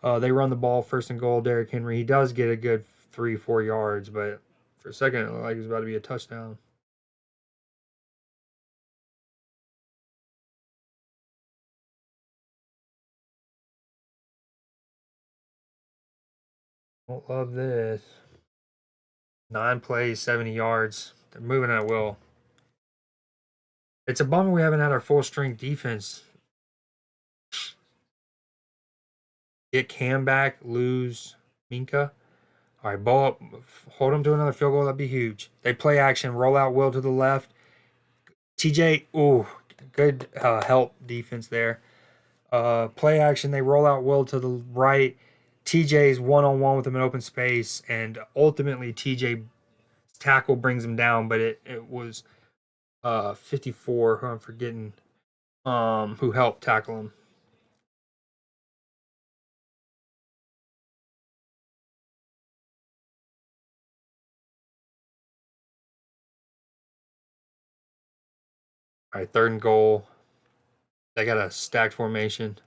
Speaker 1: They run the ball 1st and goal. Derrick Henry, he does get a good 3-4 yards, but for a second, it looked like it was about to be a touchdown. Don't love this. 9 plays, 70 yards. They're moving at will. It's a bummer we haven't had our full strength defense. Get Cam back, lose Minka. All right, ball up, hold them to another field goal. That'd be huge. They play action, roll out Will to the left. TJ, ooh, good help defense there. Play action, they roll out Will to the right. TJ's one on one with him in open space, and ultimately TJ tackle brings him down, but it was 54 who I'm forgetting who helped tackle him. All right, 3rd and goal. They got a stacked formation.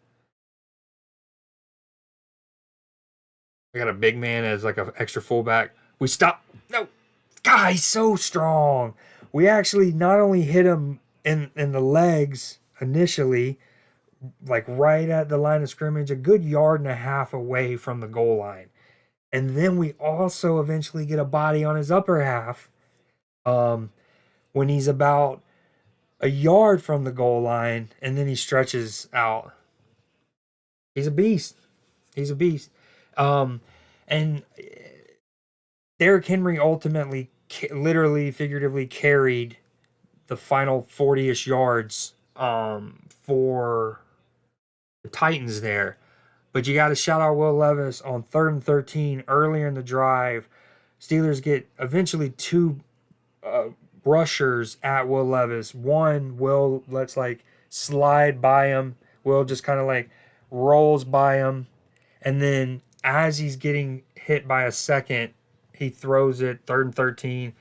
Speaker 1: I got a big man as like an extra fullback. We stop. No, God, he's so strong. We actually not only hit him in the legs initially, like right at the line of scrimmage, a good yard and a half away from the goal line. And then we also eventually get a body on his upper half um, when he's about a yard from the goal line, and then he stretches out. He's a beast. He's a beast. Um, and Derrick Henry ultimately, literally, figuratively carried the final 40-ish yards for the Titans there. But you got to shout out Will Levis on 3rd and 13 earlier in the drive. Steelers get eventually two uh, rushers at Will Levis. One, Will lets like slide by him. Will just kind of like rolls by him. And then as he's getting hit by a second, he throws it 3rd and 13.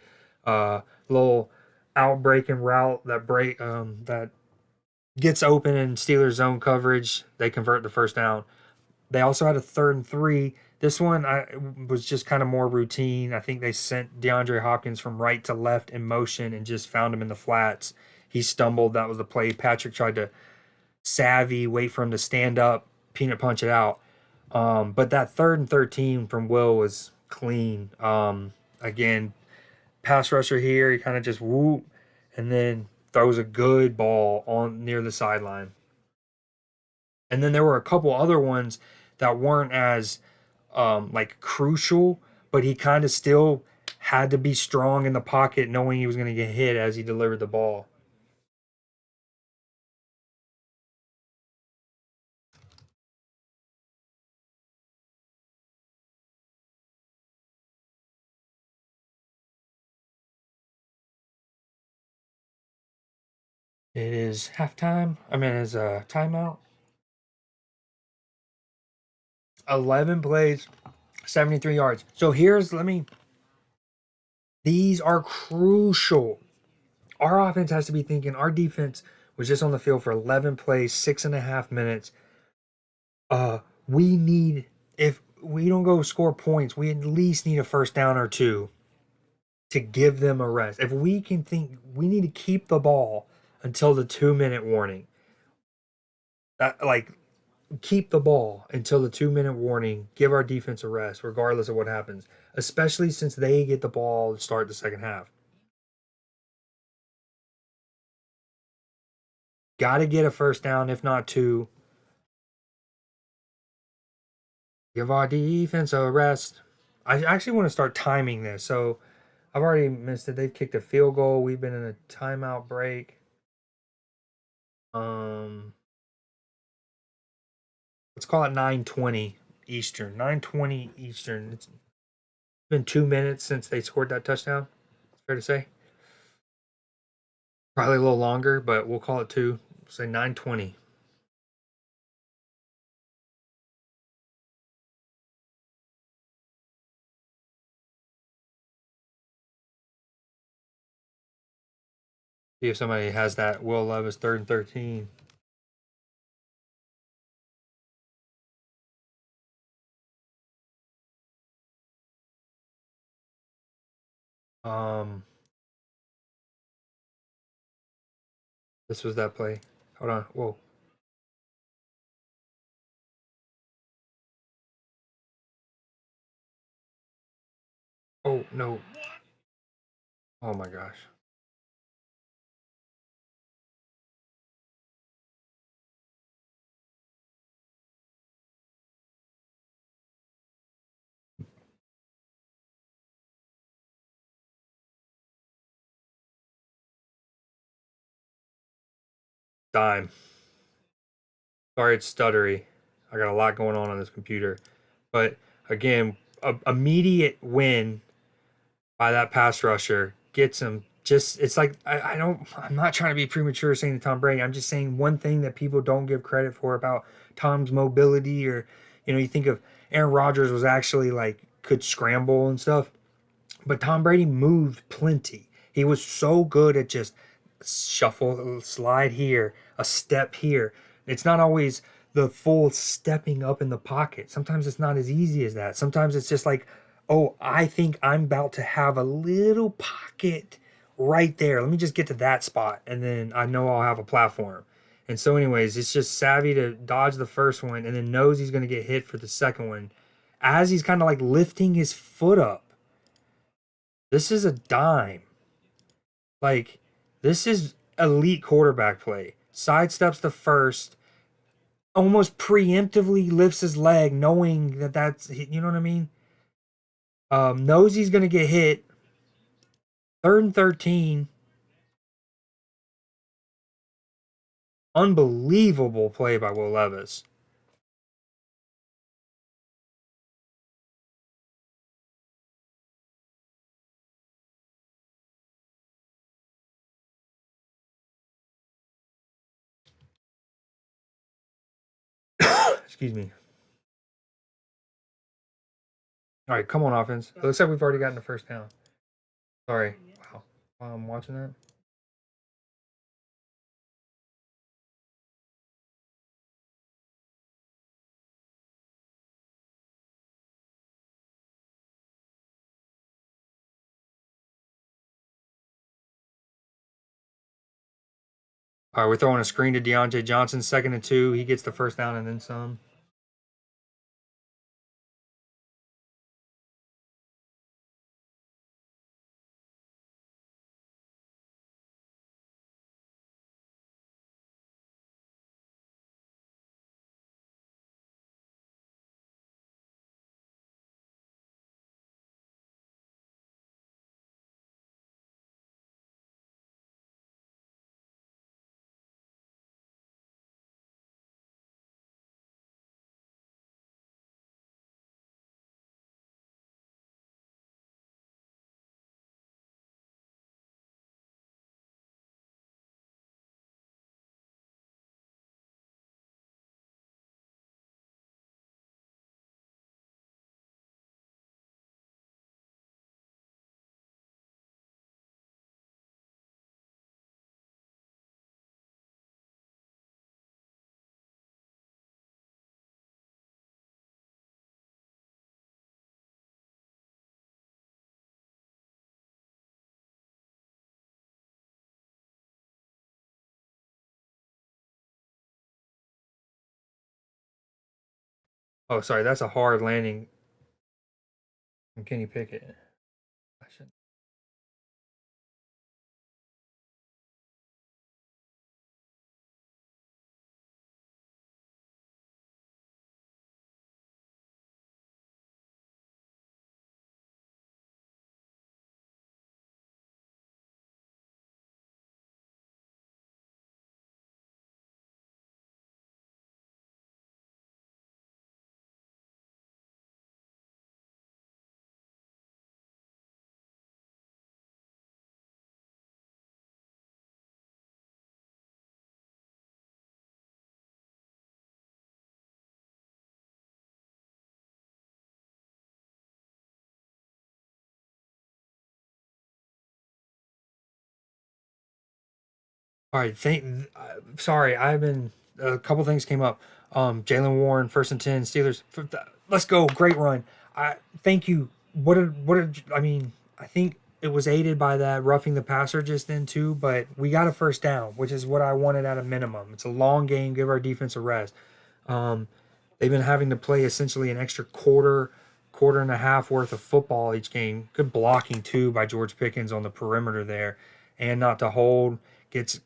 Speaker 1: Little outbreaking route that gets open in Steelers zone coverage. They convert the first down. They also had a 3rd and 3. This one was just kind of more routine. I think they sent DeAndre Hopkins from right to left in motion and just found him in the flats. He stumbled. That was the play. Patrick tried to wait for him to stand up, peanut punch it out. But that 3rd and 13 from Will was clean. Again, pass rusher here. He kind of just whoop and then throws a good ball on near the sideline. And then there were a couple other ones that weren't as like crucial, but he kind of still had to be strong in the pocket, knowing he was going to get hit as he delivered the ball. It is halftime. I mean, it's a timeout. 11 plays, 73 yards. So these are crucial. Our offense has to be thinking our defense was just on the field for 11 plays, 6.5 minutes. We need, if we don't go score points, we at least need a first down or two to give them a rest. If we can think, we need to keep the ball until the 2-minute warning. Like, keep the ball until the 2-minute warning. Give our defense a rest, regardless of what happens. Especially since they get the ball to start the second half. Got to get a first down, if not two. Give our defense a rest. I actually want to start timing this. So I've already missed it. They've kicked a field goal. We've been in a timeout break. Let's call it 9:20 Eastern. 9:20 Eastern. It's been 2 minutes since they scored that touchdown. Fair to say. Probably a little longer, but we'll call it two. Say 9:20. See if somebody has that Will Levis 3rd and 13. Um, this was that play. Hold on. Whoa. Oh no. Oh my gosh. Dime. Sorry, it's stuttery. I got a lot going on this computer. But again, a immediate win by that pass rusher gets him. Just it's like I don't. I'm not trying to be premature saying Tom Brady. I'm just saying one thing that people don't give credit for about Tom's mobility, or you think of Aaron Rodgers was actually like could scramble and stuff, but Tom Brady moved plenty. He was so good at just shuffle, slide here, a step here. It's not always the full stepping up in the pocket. Sometimes it's not as easy as that. Sometimes it's just like, oh, I think I'm about to have a little pocket right there. Let me just get to that spot, and then I know I'll have a platform. And so, anyways, it's just savvy to dodge the first one and then knows he's going to get hit for the second one as he's kind of like lifting his foot up. This is a dime. Like, this is elite quarterback play. Sidesteps the first, almost preemptively lifts his leg, knowing that that's, you know what I mean? Knows he's going to get hit. 3rd and 13. Unbelievable play by Will Levis. Excuse me. All right, come on, offense. It looks like we've already gotten the first down. Sorry. Wow. While I'm watching that. All right, we're throwing a screen to Deontay Johnson, 2nd and 2. He gets the first down and then some. Oh, sorry, that's a hard landing from Kenny Pickett. I should. All right, sorry, I've been a couple things came up. Jalen Warren, 1st and 10, Steelers. Let's go, great run. I thank you. What did I mean? I think it was aided by that roughing the passer just then too, but we got a first down, which is what I wanted at a minimum. It's a long game. Give our defense a rest. Um, they've been having to play essentially an extra quarter and a half worth of football each game. Good blocking too by George Pickens on the perimeter there, and not to hold gets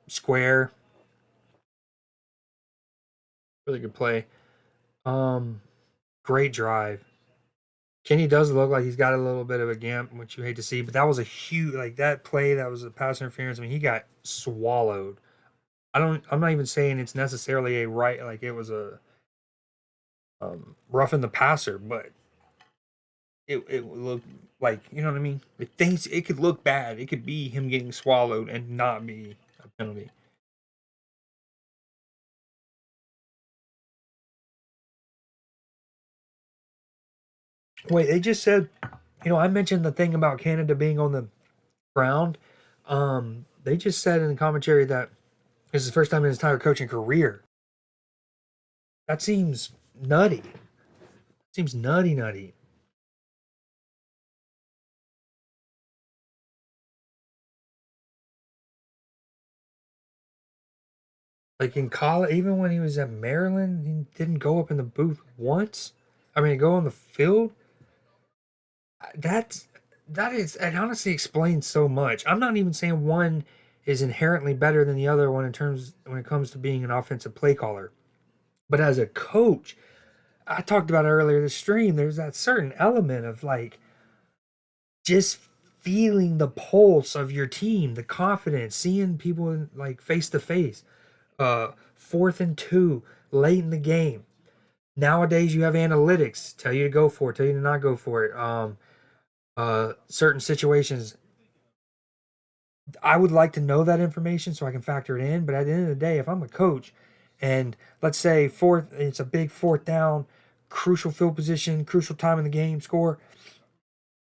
Speaker 1: square. Really good play. Um, Great drive. Kenny does look like he's got a little bit of a gimp, which you hate to see, but that was a huge like that play. That was a pass interference. I mean, he got swallowed. I'm not even saying it's necessarily a right. Like it was a roughing the passer, but it looked like, you know what I mean. It could look bad. It could be him getting swallowed and not be a penalty. Wait, they just said, I mentioned the thing about Canada being on the ground. They just said in the commentary that this is the first time in his entire coaching career That seems nutty. Seems nutty, nutty. Like in college, even when he was at Maryland, he didn't go up in the booth once. I mean, go on the field. That's that is it honestly explains so much. I'm not even saying one is inherently better than the other one in terms when it comes to being an offensive play caller. But as a coach, I talked about it earlier this stream, there's that certain element of like just feeling the pulse of your team, the confidence, seeing people like face to face. 4th and 2, late in the game. Nowadays, you have analytics tell you to go for it, tell you to not go for it. Certain situations, I would like to know that information so I can factor it in. But at the end of the day, if I'm a coach, and let's say fourth, it's a big fourth down, crucial field position, crucial time in the game, score.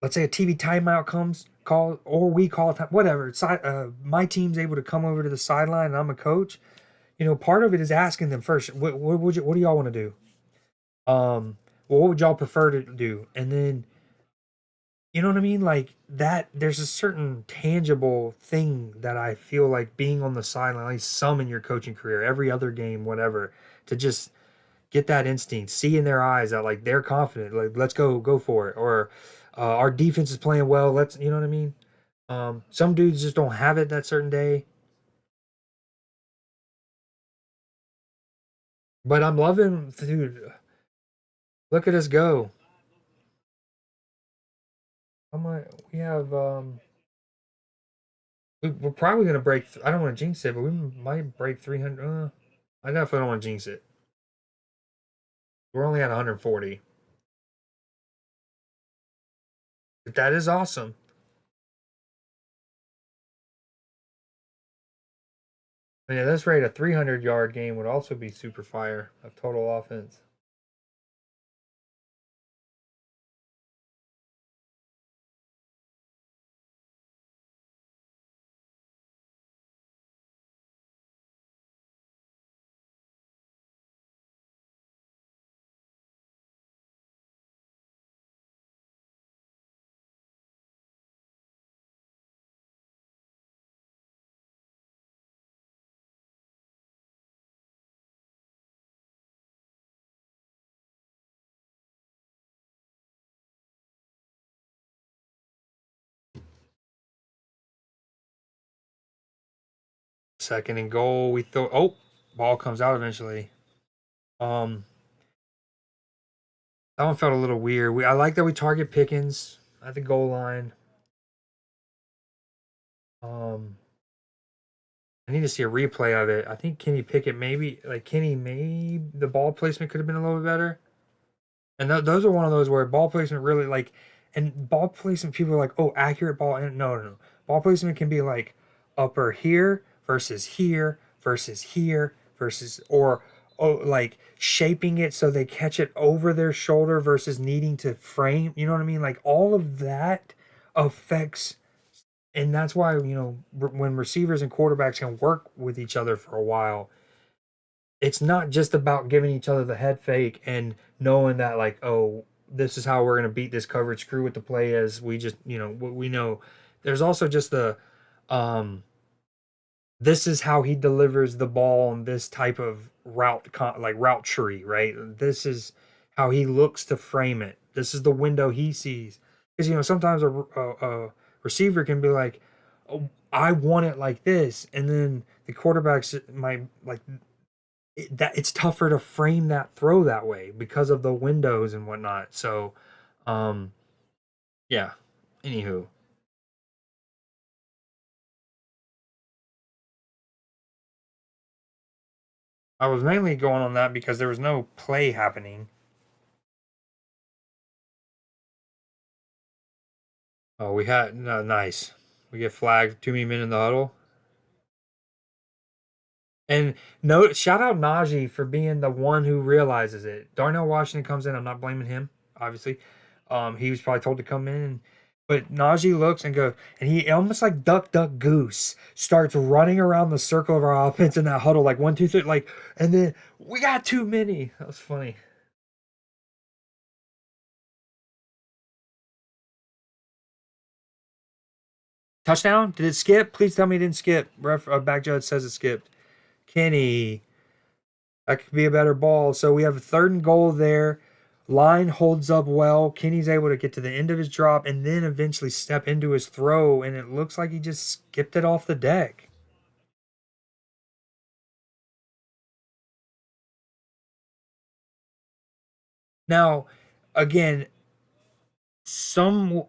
Speaker 1: Let's say a TV timeout comes, call or we call time, whatever. My team's able to come over to the sideline, and I'm a coach. Part of it is asking them first. What do y'all want to do? What would y'all prefer to do? And then you know what I mean? Like that. There's a certain tangible thing that I feel like being on the sideline, at least some in your coaching career, every other game, whatever, to just get that instinct, see in their eyes that like they're confident, like let's go for it, or our defense is playing well. Let's, you know what I mean? Some dudes just don't have it that certain day, but I'm loving, dude. Look at us go. We have we're probably gonna break. I don't want to jinx it, but we might break 300. I definitely don't want to jinx it. We're only at 140. But that is awesome. Yeah, this rate a 300-yard game would also be super fire of total offense. Second and goal, we throw. Oh, ball comes out eventually. Um, that one felt a little weird. I like that we target Pickens at the goal line. Um, I need to see a replay of it. I think Kenny Pickett maybe the ball placement could have been a little bit better. And those are one of those where ball placement really like, and ball placement people are like, oh, accurate ball. And no. Ball placement can be like upper here versus here versus, or oh, like shaping it so they catch it over their shoulder versus needing to frame. You know what I mean? Like all of that affects, and that's why, when receivers and quarterbacks can work with each other for a while, it's not just about giving each other the head fake and knowing that like, oh, this is how we're going to beat this coverage, screw with the play, as we just, we know. There's also just the um this is how he delivers the ball on this type of like route tree, right? This is how he looks to frame it. This is the window he sees. Because sometimes a receiver can be like, oh, I want it like this, and then the quarterbacks might like that. It's tougher to frame that throw that way because of the windows and whatnot. So, um, yeah. Anywho, I was mainly going on that because there was no play happening. Oh, we had no, nice. We get flagged. Too many men in the huddle. And no, shout out Najee for being the one who realizes it. Darnell Washington comes in. I'm not blaming him, obviously. He was probably told to come in. But Najee looks and goes, and he almost like duck, duck, goose starts running around the circle of our offense in that huddle, like one, two, three, like, and then we got too many. That was funny. Touchdown? Did it skip? Please tell me it didn't skip. Back judge says it skipped. Kenny, that could be a better ball. So we have a third and goal there. Line holds up well. Kenny's able to get to the end of his drop and then eventually step into his throw, and it looks like he just skipped it off the deck. Now, again, some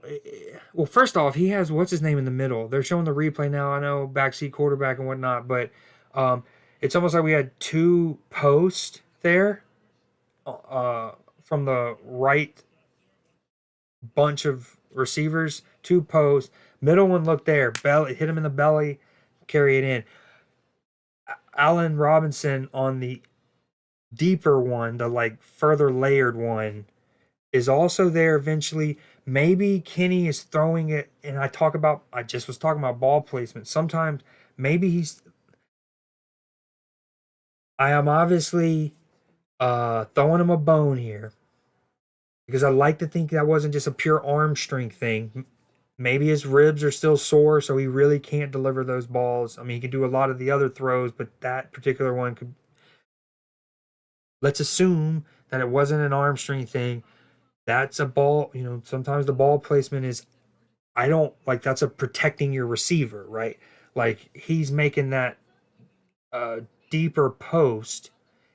Speaker 1: well, first off, he has what's his name in the middle. They're showing the replay now. I know backseat quarterback and whatnot, but um, it's almost like we had two posts there from the right bunch of receivers, two posts. Middle one looked there, belly hit him in the belly, carry it in. Allen Robinson on the deeper one, the like further layered one, is also there eventually. Maybe Kenny is throwing it, and I just was talking about ball placement. Sometimes maybe I am obviously throwing him a bone here because I like to think that wasn't just a pure arm strength thing. Maybe his ribs are still sore, so he really can't deliver those balls. I mean, he can do a lot of the other throws, but that particular one could. Let's assume that it wasn't an arm strength thing. That's a ball. Sometimes the ball placement is I don't like that's a protecting your receiver, right? Like he's making that uh, deeper post.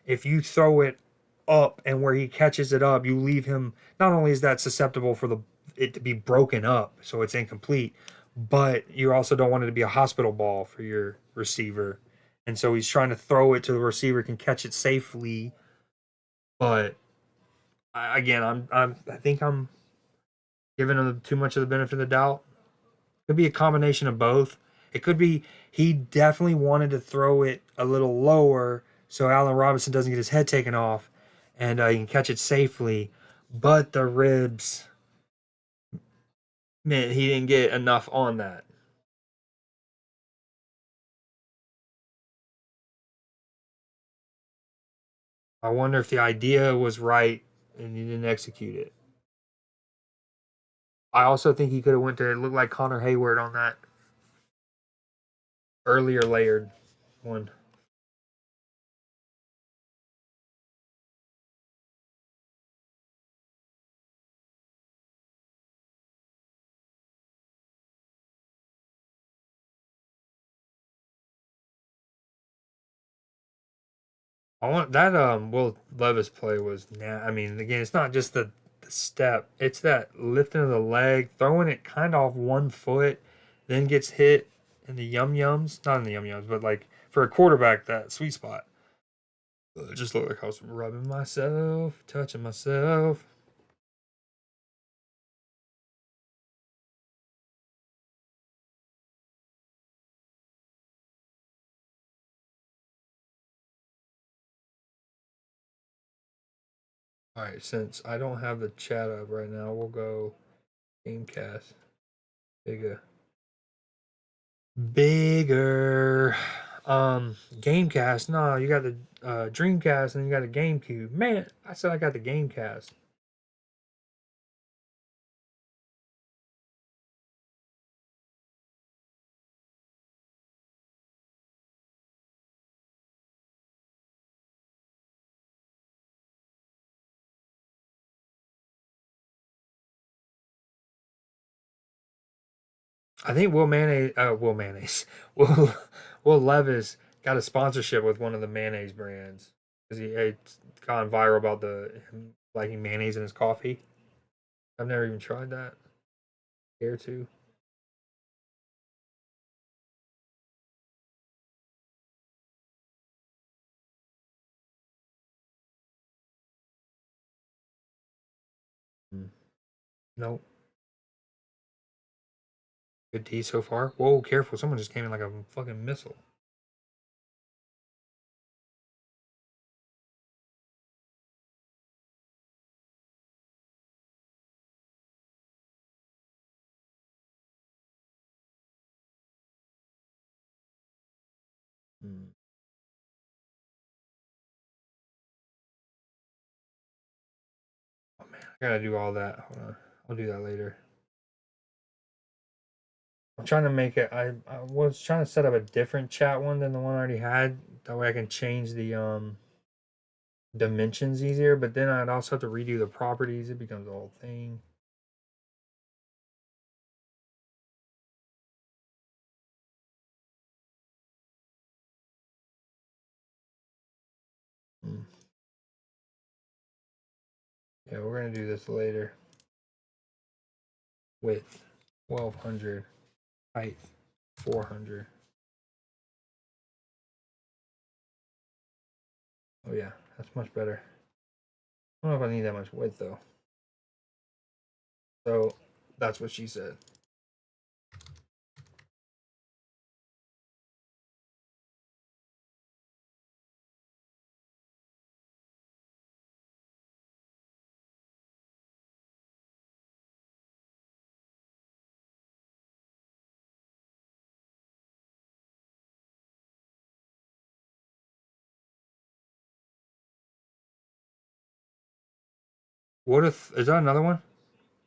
Speaker 1: If you throw it up and where he catches it up, you leave him. Not only is that susceptible for the it to be broken up, so it's incomplete, but you also don't want it to be a hospital ball for your receiver. And so he's trying to throw it to the receiver can catch it safely. But again, I think I'm giving him too much of the benefit of the doubt. Could be a combination of both. It could be he definitely wanted to throw it a little lower so Allen Robinson doesn't get his head taken off and he can catch it safely. But the ribs, man, he didn't get enough on that. I wonder if the idea was right and he didn't execute it. I also think he could have went to look like Connor Hayward on that earlier layered one. I want that Will Levis play was I mean, again, it's not just the step, it's that lifting of the leg, throwing it kind of off one foot, then gets hit in the yums, not in the yums, but like for a quarterback, that sweet spot. It just looked like I was rubbing myself, touching myself. All right, since I don't have the chat up right now, we'll go Gamecast. Bigger. Bigger. Gamecast. No, you got the Dreamcast and you got a GameCube. Man, I said I got the Gamecast. I think Will Mayonnaise, Will Will Levis got a sponsorship with one of the mayonnaise brands because it's gone viral about the him liking mayonnaise in his coffee. I've never even tried that. Care to? Mm. Nope. Good tea so far. Whoa, careful! Someone just came in like a fucking missile. Hmm. Oh man, I gotta do all that. Hold on. I'll do that later. I'm trying to make it. I was trying to set up a different chat one than the one I already had. That way I can change the dimensions easier. But then I'd also have to redo the properties. It becomes a whole thing. Hmm. Yeah, we're gonna do this later. Width 1200, height 400. Oh yeah, that's much better. I don't know if I need that much width though. So that's what she said. What if is that another one?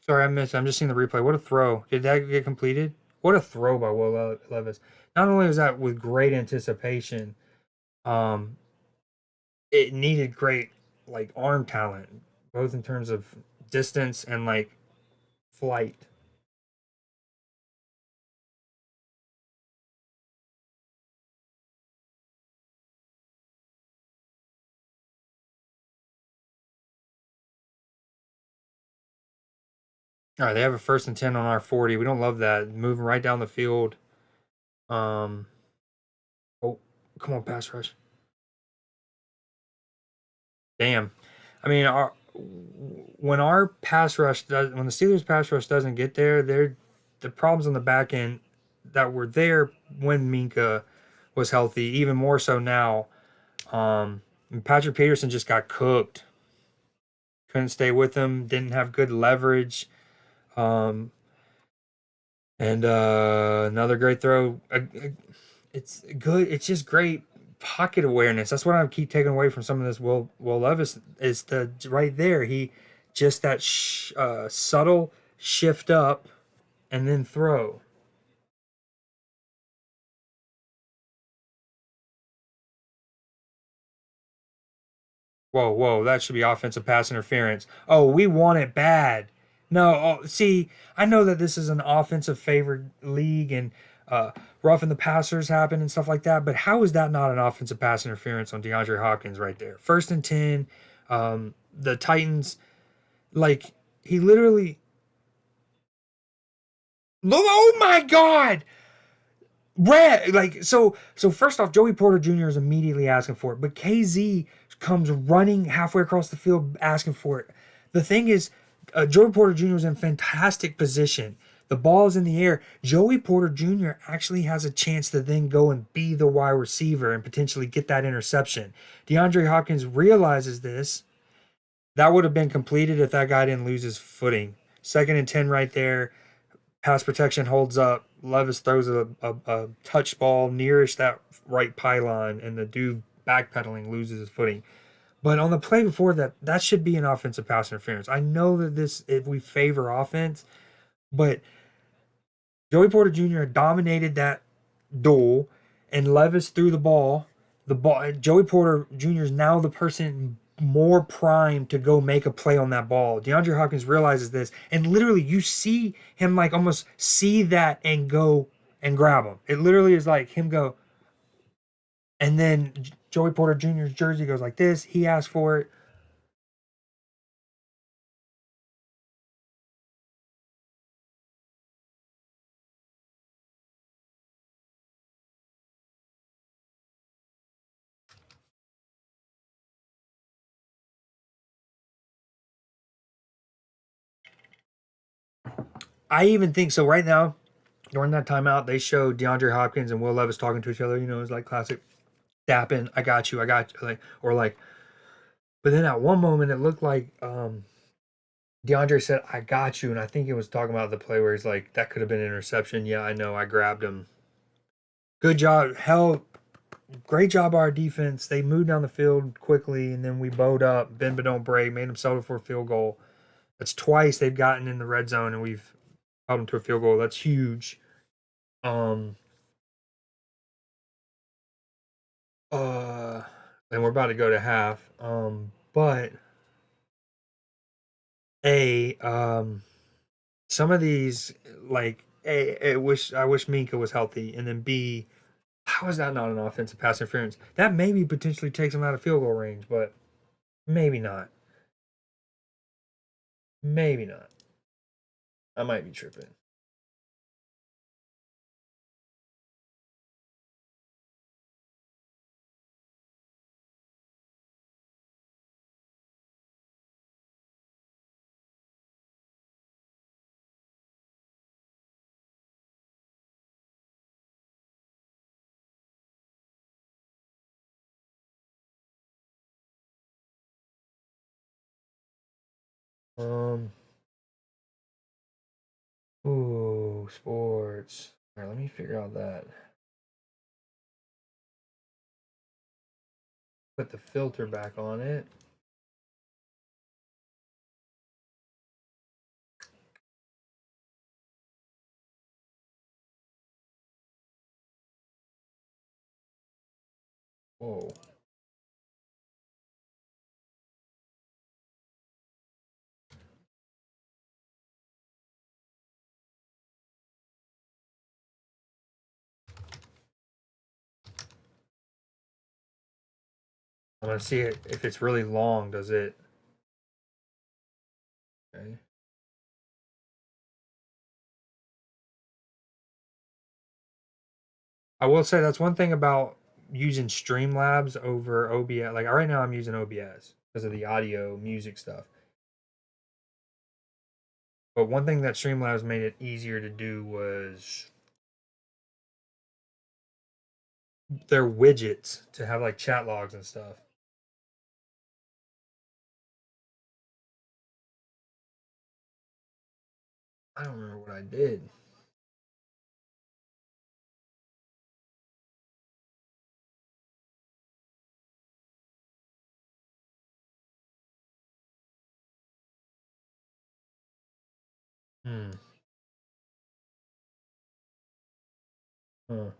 Speaker 1: Sorry, I missed. I'm just seeing the replay. What a throw! Did that get completed? What a throw by Will Levis. Not only was that with great anticipation, um, it needed great like arm talent, both in terms of distance and like flight. All right, they have a 1st and 10 on our 40. We don't love that. Moving right down the field. Um, oh, come on, pass rush. Damn. I mean, when our pass rush does, when the Steelers pass rush doesn't get there, they're the problems on the back end that were there when Minka was healthy, even more so now. And Patrick Peterson just got cooked. Couldn't stay with him. Didn't have good leverage. Um, and another great throw. It's good. It's just great pocket awareness. That's what I keep taking away from some of this. Will Levis is the right there. He just that subtle shift up and then throw. Whoa, whoa, that should be offensive pass interference. Oh, we want it bad. No, oh, see, I know that this is an offensive favored league and uh, roughing the passers happen and stuff like that, but how is that not an offensive pass interference on DeAndre Hopkins right there? 1st and 10, the Titans, like, he literally. Oh my God! Red, like so. First off, Joey Porter Jr. is immediately asking for it, but KZ comes running halfway across the field asking for it. The thing is, Joey Porter Jr. is in fantastic position. The ball is in the air. Joey Porter Jr. actually has a chance to then go and be the wide receiver and potentially get that interception. DeAndre Hopkins realizes this. That would have been completed if that guy didn't lose his footing. 2nd and 10 right there. Pass protection holds up. Levis throws a touch ball nearish that right pylon, and the dude backpedaling loses his footing. But on the play before that, that should be an offensive pass interference. I know that this, if we favor offense, but Joey Porter Jr. dominated that duel, and Levis threw the ball. The ball. Joey Porter Jr. is now the person more primed to go make a play on that ball. DeAndre Hopkins realizes this, and literally you see him like almost see that and go and grab him. It literally is like him go, and then Joey Porter Jr.'s jersey goes like this. He asked for it. I even think so. Right now, during that timeout, they showed DeAndre Hopkins and Will Levis talking to each other. You know, it's like classic dapping. I got you. I got you. Like or like. But then at one moment, it looked like DeAndre said, "I got you," and I think it was talking about the play where he's like, "That could have been an interception." Yeah, I know. I grabbed him. Good job. Hell, great job by our defense. They moved down the field quickly, and then we bowed up, bend but don't break, made them settle for a field goal. That's twice they've gotten in the red zone, and we've held them to a field goal. That's huge. Um, uh, and we're about to go to half. But some of these like I wish Minka was healthy, and then B, how is that not an offensive pass interference? That maybe potentially takes him out of field goal range, but maybe not. Maybe not. I might be tripping. Um, ooh, sports. All right, let me figure out that. Put the filter back on it. Whoa. I'm gonna see it if it's really long. Does it? Okay. I will say that's one thing about using Streamlabs over OBS. Like right now, I'm using OBS because of the audio, music stuff. But one thing that Streamlabs made it easier to do was their widgets to have like chat logs and stuff. I don't remember what I did. Hmm. Huh.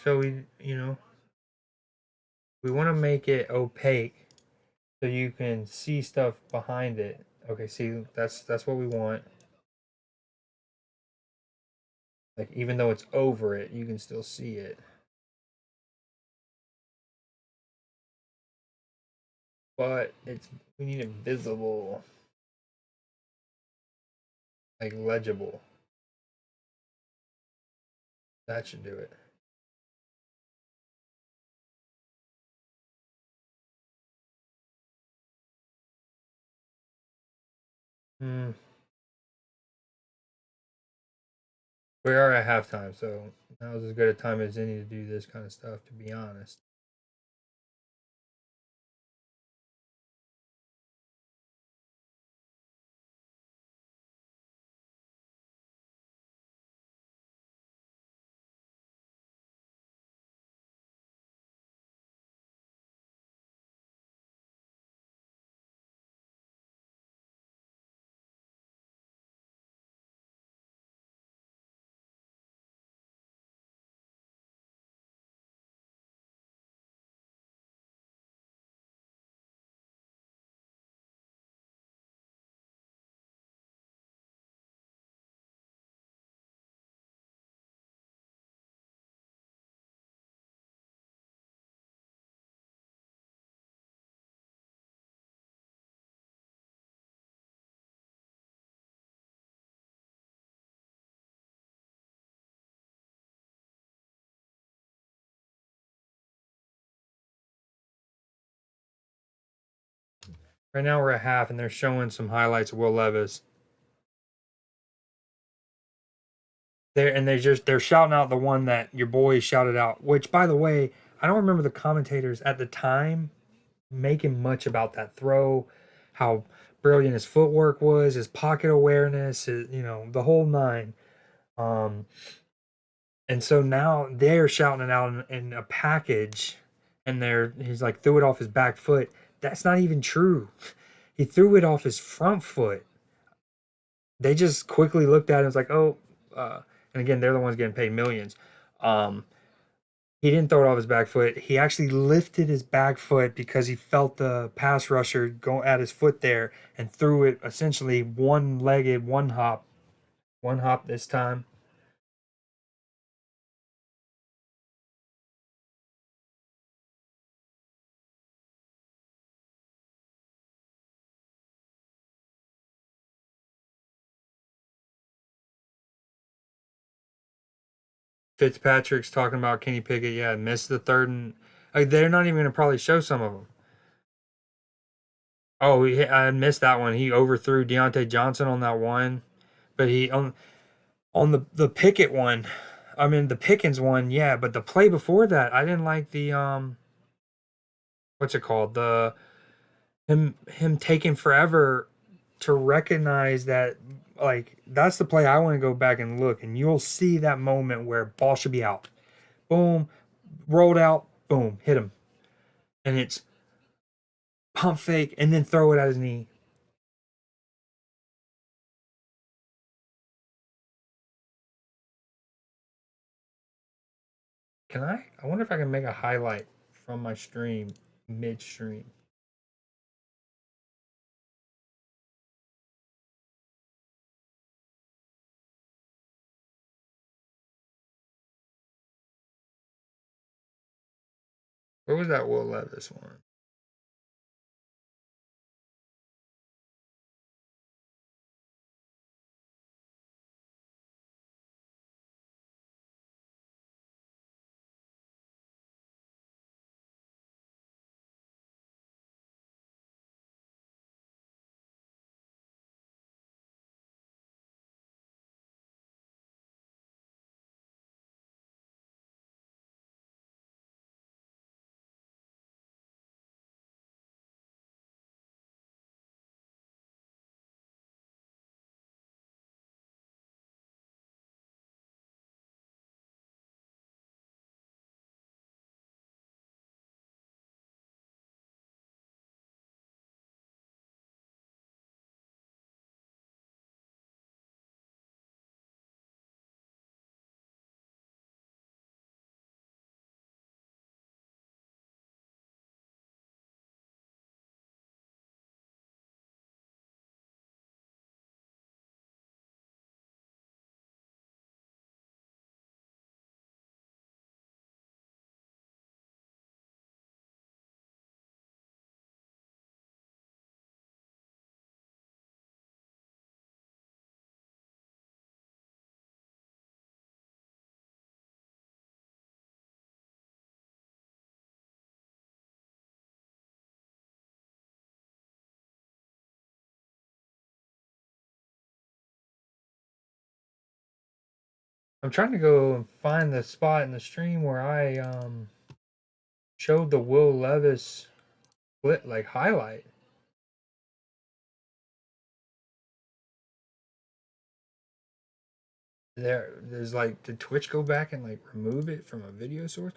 Speaker 1: So we want to make it opaque so you can see stuff behind it. Okay, see, that's what we want. Like even though it's over it, you can still see it. But it's we need it visible, like legible. That should do it. Hmm. We are at halftime, so now's as good a time as any to do this kind of stuff, to be honest. Right now we're at half, and they're showing some highlights of Will Levis. They're shouting out the one that your boys shouted out. Which, by the way, I don't remember the commentators at the time. making much about that throw, how brilliant his footwork was, his pocket awareness, the whole nine. Um, and so now they're shouting it out in a package, and he's like threw it off his back foot. That's not even true. He threw it off his front foot. They just quickly looked at it and was like, oh, and again, they're the ones getting paid millions. Um, he didn't throw it off his back foot. He actually lifted his back foot because he felt the pass rusher go at his foot there and threw it essentially one legged, one hop this time. Fitzpatrick's talking about Kenny Pickett. Yeah, missed the third, and they're not even going to probably show some of them. Oh, I missed that one. He overthrew Deontay Johnson on that one, but he on the Pickett one. I mean the Pickens one, yeah, but the play before that, I didn't like the what's it called? The him taking forever to recognize that, like, that's the play I want to go back and look, and you'll see that moment where ball should be out. Boom, rolled out, boom, hit him. And it's pump fake and then throw it at his knee. Can I? I wonder if I can make a highlight from my stream midstream. Where was that Will Levis one? I'm trying to go and find the spot in the stream where I showed the Will Levis split like highlight. There's like, did Twitch go back and like remove it from a video source?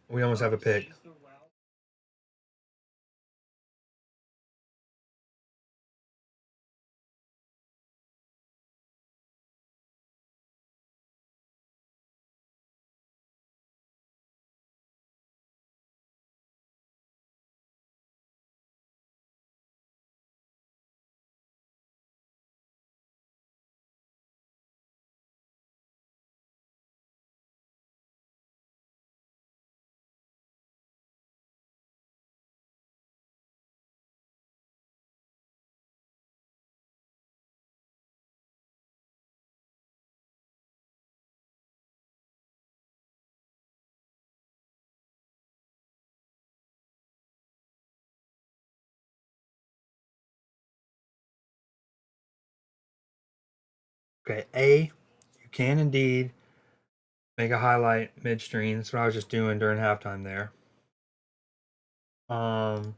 Speaker 1: We almost have a pick. Okay, A, you can indeed make a highlight midstream. That's what I was just doing during halftime there. Um,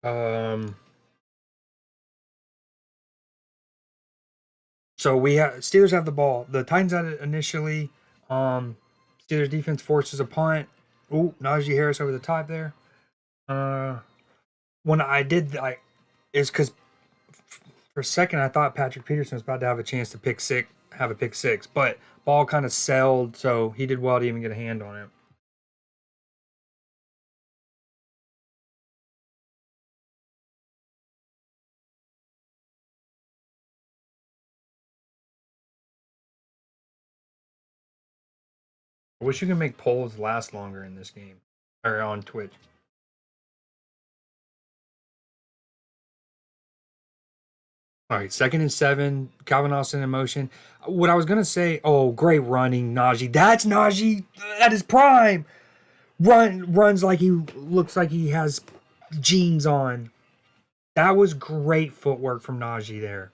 Speaker 1: um, so we have Steelers have the ball. The Titans had it initially. Um, Steelers defense forces a punt. Ooh, Najee Harris over the top there. Uh, when I did, I is because for a second I thought Patrick Peterson was about to have a chance to have a pick six, but ball kind of sailed, so he did well to even get a hand on it. I wish you could make polls last longer in this game or on Twitch. All right, 2nd and 7. Calvin Austin in motion. What I was gonna say, oh, great running, Najee. That's Najee at his prime. Runs like he looks like he has jeans on. That was great footwork from Najee there.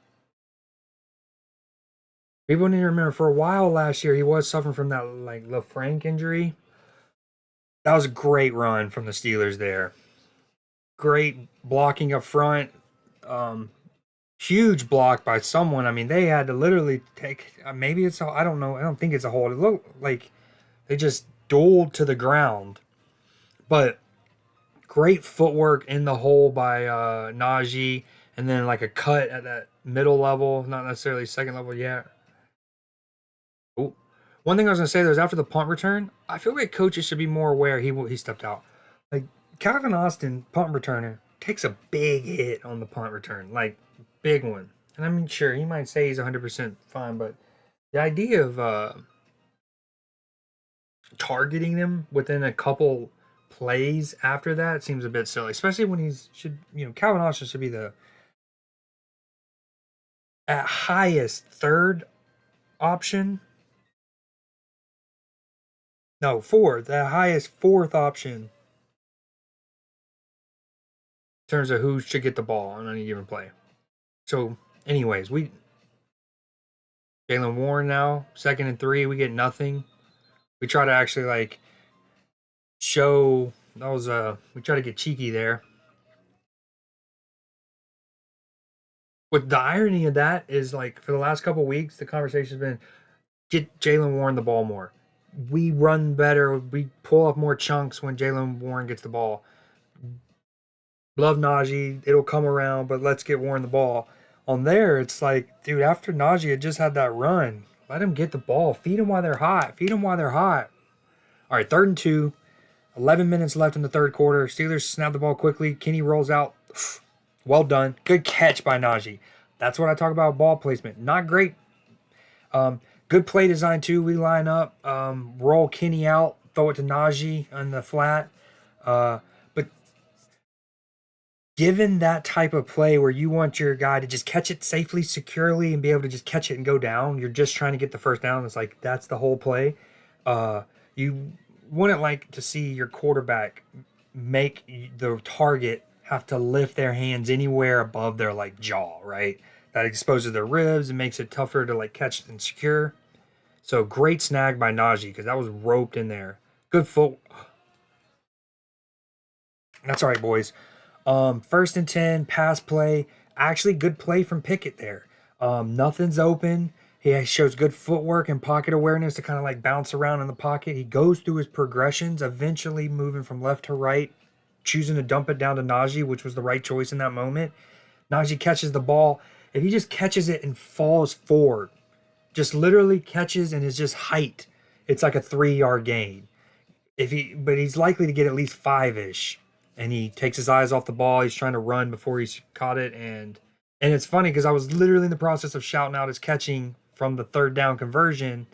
Speaker 1: People need to remember for a while last year he was suffering from that like LaFranc injury. That was a great run from the Steelers there. Great blocking up front. Um, Huge block by someone. I mean, they had to literally take. Maybe it's. I don't know. I don't think it's a hold. It looked like they just doled to the ground. But great footwork in the hole by Najee, and then like a cut at that middle level, not necessarily second level yet. Ooh. One thing I was gonna say though is after the punt return, I feel like coaches should be more aware. He stepped out. Like Calvin Austin, punt returner, takes a big hit on the punt return, like big one. And I mean, sure, he might say he's 100% fine, but the idea of targeting them within a couple plays after that seems a bit silly, especially when he's should Calvin Austin should be the at highest third option. No, fourth, the highest fourth option in terms of who should get the ball on any given play. So, anyways, we Jalen Warren now 2nd and 3. We get nothing. We try to actually like show that was we try to get cheeky there. What the irony of that is like for the last couple weeks, the conversation's been get Jalen Warren the ball more. We run better. We pull off more chunks when Jalen Warren gets the ball. Love Najee. It'll come around, but let's get Warren the ball. On there, it's like, dude, after Najee had just had that run, let him get the ball. Feed them while they're hot. Feed them while they're hot. All right, 3rd and 2. 11 minutes left in the third quarter. Steelers snap the ball quickly. Kenny rolls out. Well done. Good catch by Najee. That's what I talk about ball placement. Not great. Good play design, too. We line up, roll Kenny out, throw it to Najee on the flat. But given that type of play where you want your guy to just catch it safely, securely, and be able to just catch it and go down, you're just trying to get the first down. It's like that's the whole play. You wouldn't like to see your quarterback make the target have to lift their hands anywhere above their like jaw, right? That exposes their ribs and makes it tougher to like catch and secure. So great snag by Najee because that was roped in there. Good foot. That's all right, boys. 1st and 10, pass play. Actually, good play from Pickett there. Nothing's open. He shows good footwork and pocket awareness to kind of like bounce around in the pocket. He goes through his progressions, eventually moving from left to right, choosing to dump it down to Najee, which was the right choice in that moment. Najee catches the ball. If he just catches it and falls forward, just literally catches and is just height, it's like a 3 yard gain. But he's likely to get at least five ish. And he takes his eyes off the ball. He's trying to run before he's caught it, and it's funny because I was literally in the process of shouting out his catching from the 3rd down conversion.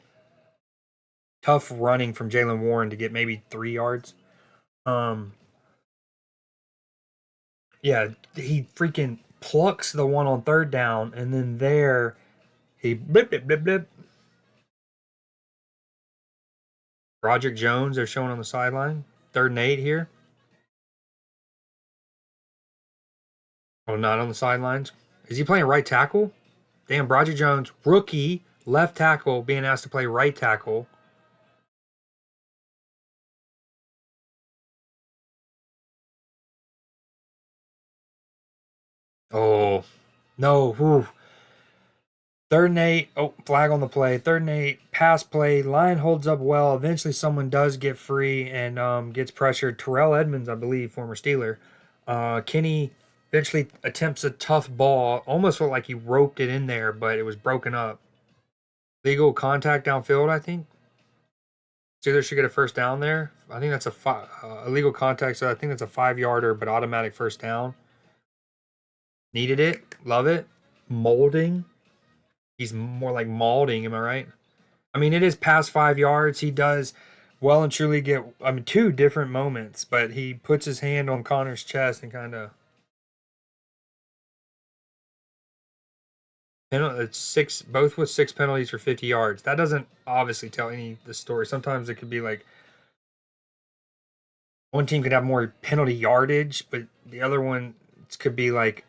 Speaker 1: Tough running from Jalen Warren to get maybe 3 yards. Um, yeah, he freaking plucks the one on 3rd down, and then there he blip blip blip blip. Broderick Jones, they're showing on the sideline. 3rd and 8 here. Oh, not on the sidelines. Is he playing right tackle? Damn, Broderick Jones, rookie, left tackle, being asked to play right tackle. Oh, no. Whew. 3rd and 8. Oh, flag on the play. 3rd and 8. Pass play. Line holds up well. Eventually, someone does get free and gets pressured. Terrell Edmonds, I believe, former Steeler. Kenny eventually attempts a tough ball. Almost felt like he roped it in there, but it was broken up. Legal contact downfield, I think. Steelers should get a 1st down there. I think that's illegal contact, so I think that's a 5 yarder, but automatic 1st down. Needed it. Love it. Molding. He's more like malding, am I right? I mean, it is past 5 yards. He does well and truly get, I mean, two different moments, but he puts his hand on Connor's chest and kind of, it's six, both with six penalties for 50 yards. That doesn't obviously tell any of the story. Sometimes it could be like one team could have more penalty yardage, but the other one could be like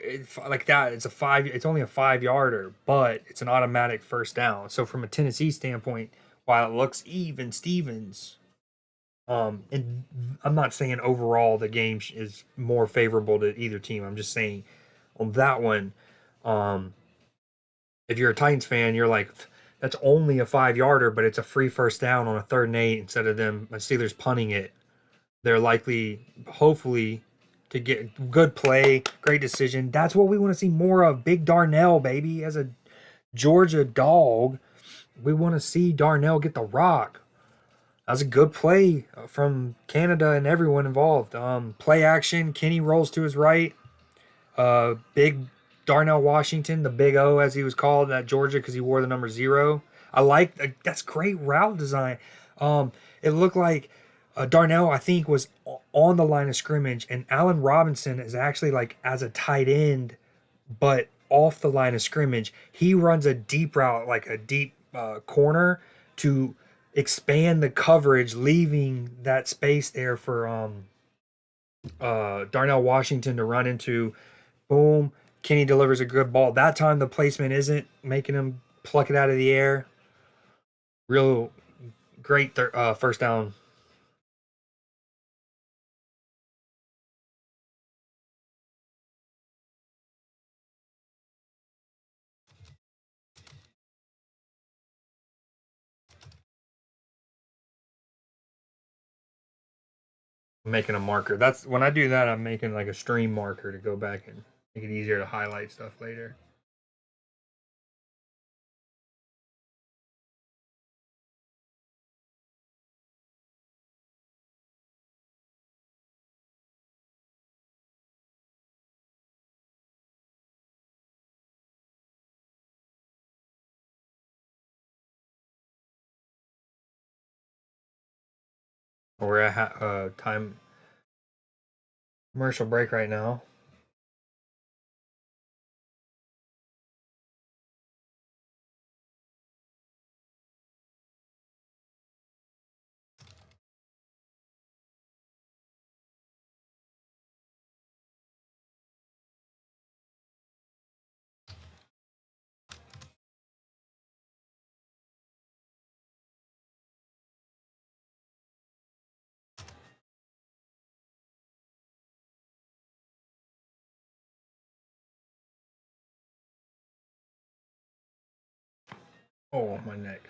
Speaker 1: that. It's a five. It's only a 5 yarder, but it's an automatic 1st down. So from a Tennessee standpoint, while it looks even, Stevens, and I'm not saying overall the game is more favorable to either team. I'm just saying on that one, um, if you're a Titans fan, you're like, that's only a 5 yarder, but it's a free 1st down on a 3rd and 8 instead of them Steelers punting it. They're likely, hopefully, to get good play, great decision. That's what we want to see more of. Big Darnell, baby, as a Georgia dog. We want to see Darnell get the rock. That was a good play from Canada and everyone involved. Play action. Kenny rolls to his right. Big Darnell Washington, the Big O as he was called at Georgia because he wore the number 0. I like that's great route design. It looked like Darnell, I think, was on the line of scrimmage, and Allen Robinson is actually like as a tight end, but off the line of scrimmage. He runs a deep route, like a deep corner, to expand the coverage, leaving that space there for Darnell Washington to run into. Boom. Kenny delivers a good ball. That time the placement isn't making him pluck it out of the air. Real great 1st down. Making a marker. That's when I do that, I'm making like a stream marker to go back and make it easier to highlight stuff later. We're at time commercial break right now. Oh, my neck.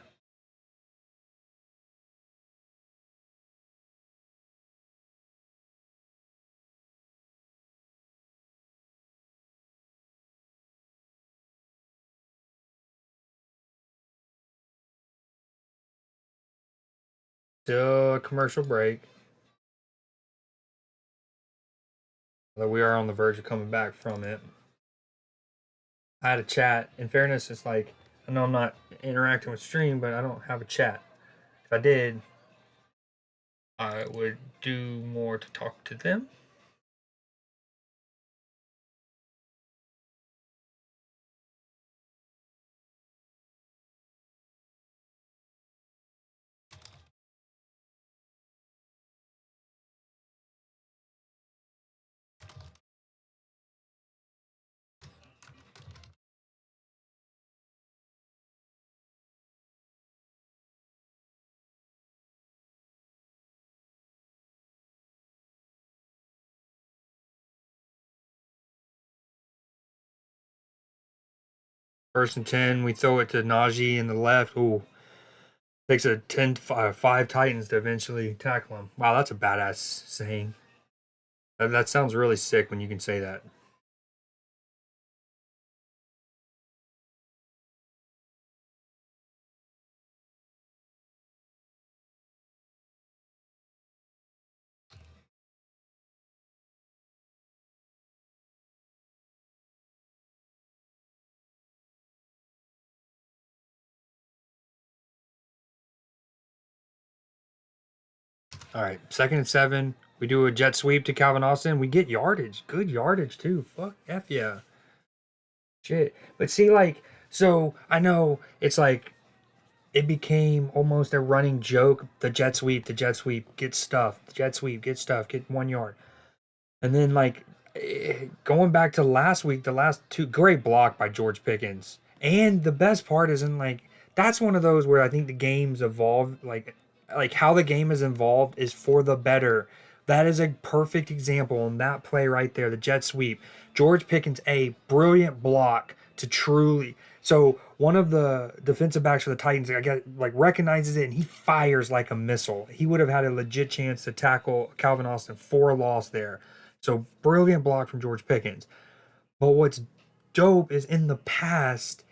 Speaker 1: Still a commercial break. Although we are on the verge of coming back from it. I had a chat. In fairness, it's like I know I'm not interacting with stream, but I don't have a chat. If I did, I would do more to talk to them. First and 10, we throw it to Najee in the left. Ooh, takes a 10 to 5 Titans to eventually tackle him. Wow, that's a badass saying. That sounds really sick when you can say that. All right, second and 7. We do a jet sweep to Calvin Austin. We get yardage. Good yardage, too. Fuck, F yeah. Shit. But see, like, so I know it's like it became almost a running joke. The jet sweep, get stuff. The jet sweep, get stuff, get 1 yard. And then, like, going back to last week, the last two, great block by George Pickens. And the best part isn't like, that's one of those where I think the game's evolved. Like how the game is involved is for the better. That is a perfect example on that play right there, the jet sweep. George Pickens, a brilliant block to truly. So one of the defensive backs for the Titans, I guess, like recognizes it and he fires like a missile. He would have had a legit chance to tackle Calvin Austin for a loss there. So brilliant block from George Pickens. But what's dope is in the past,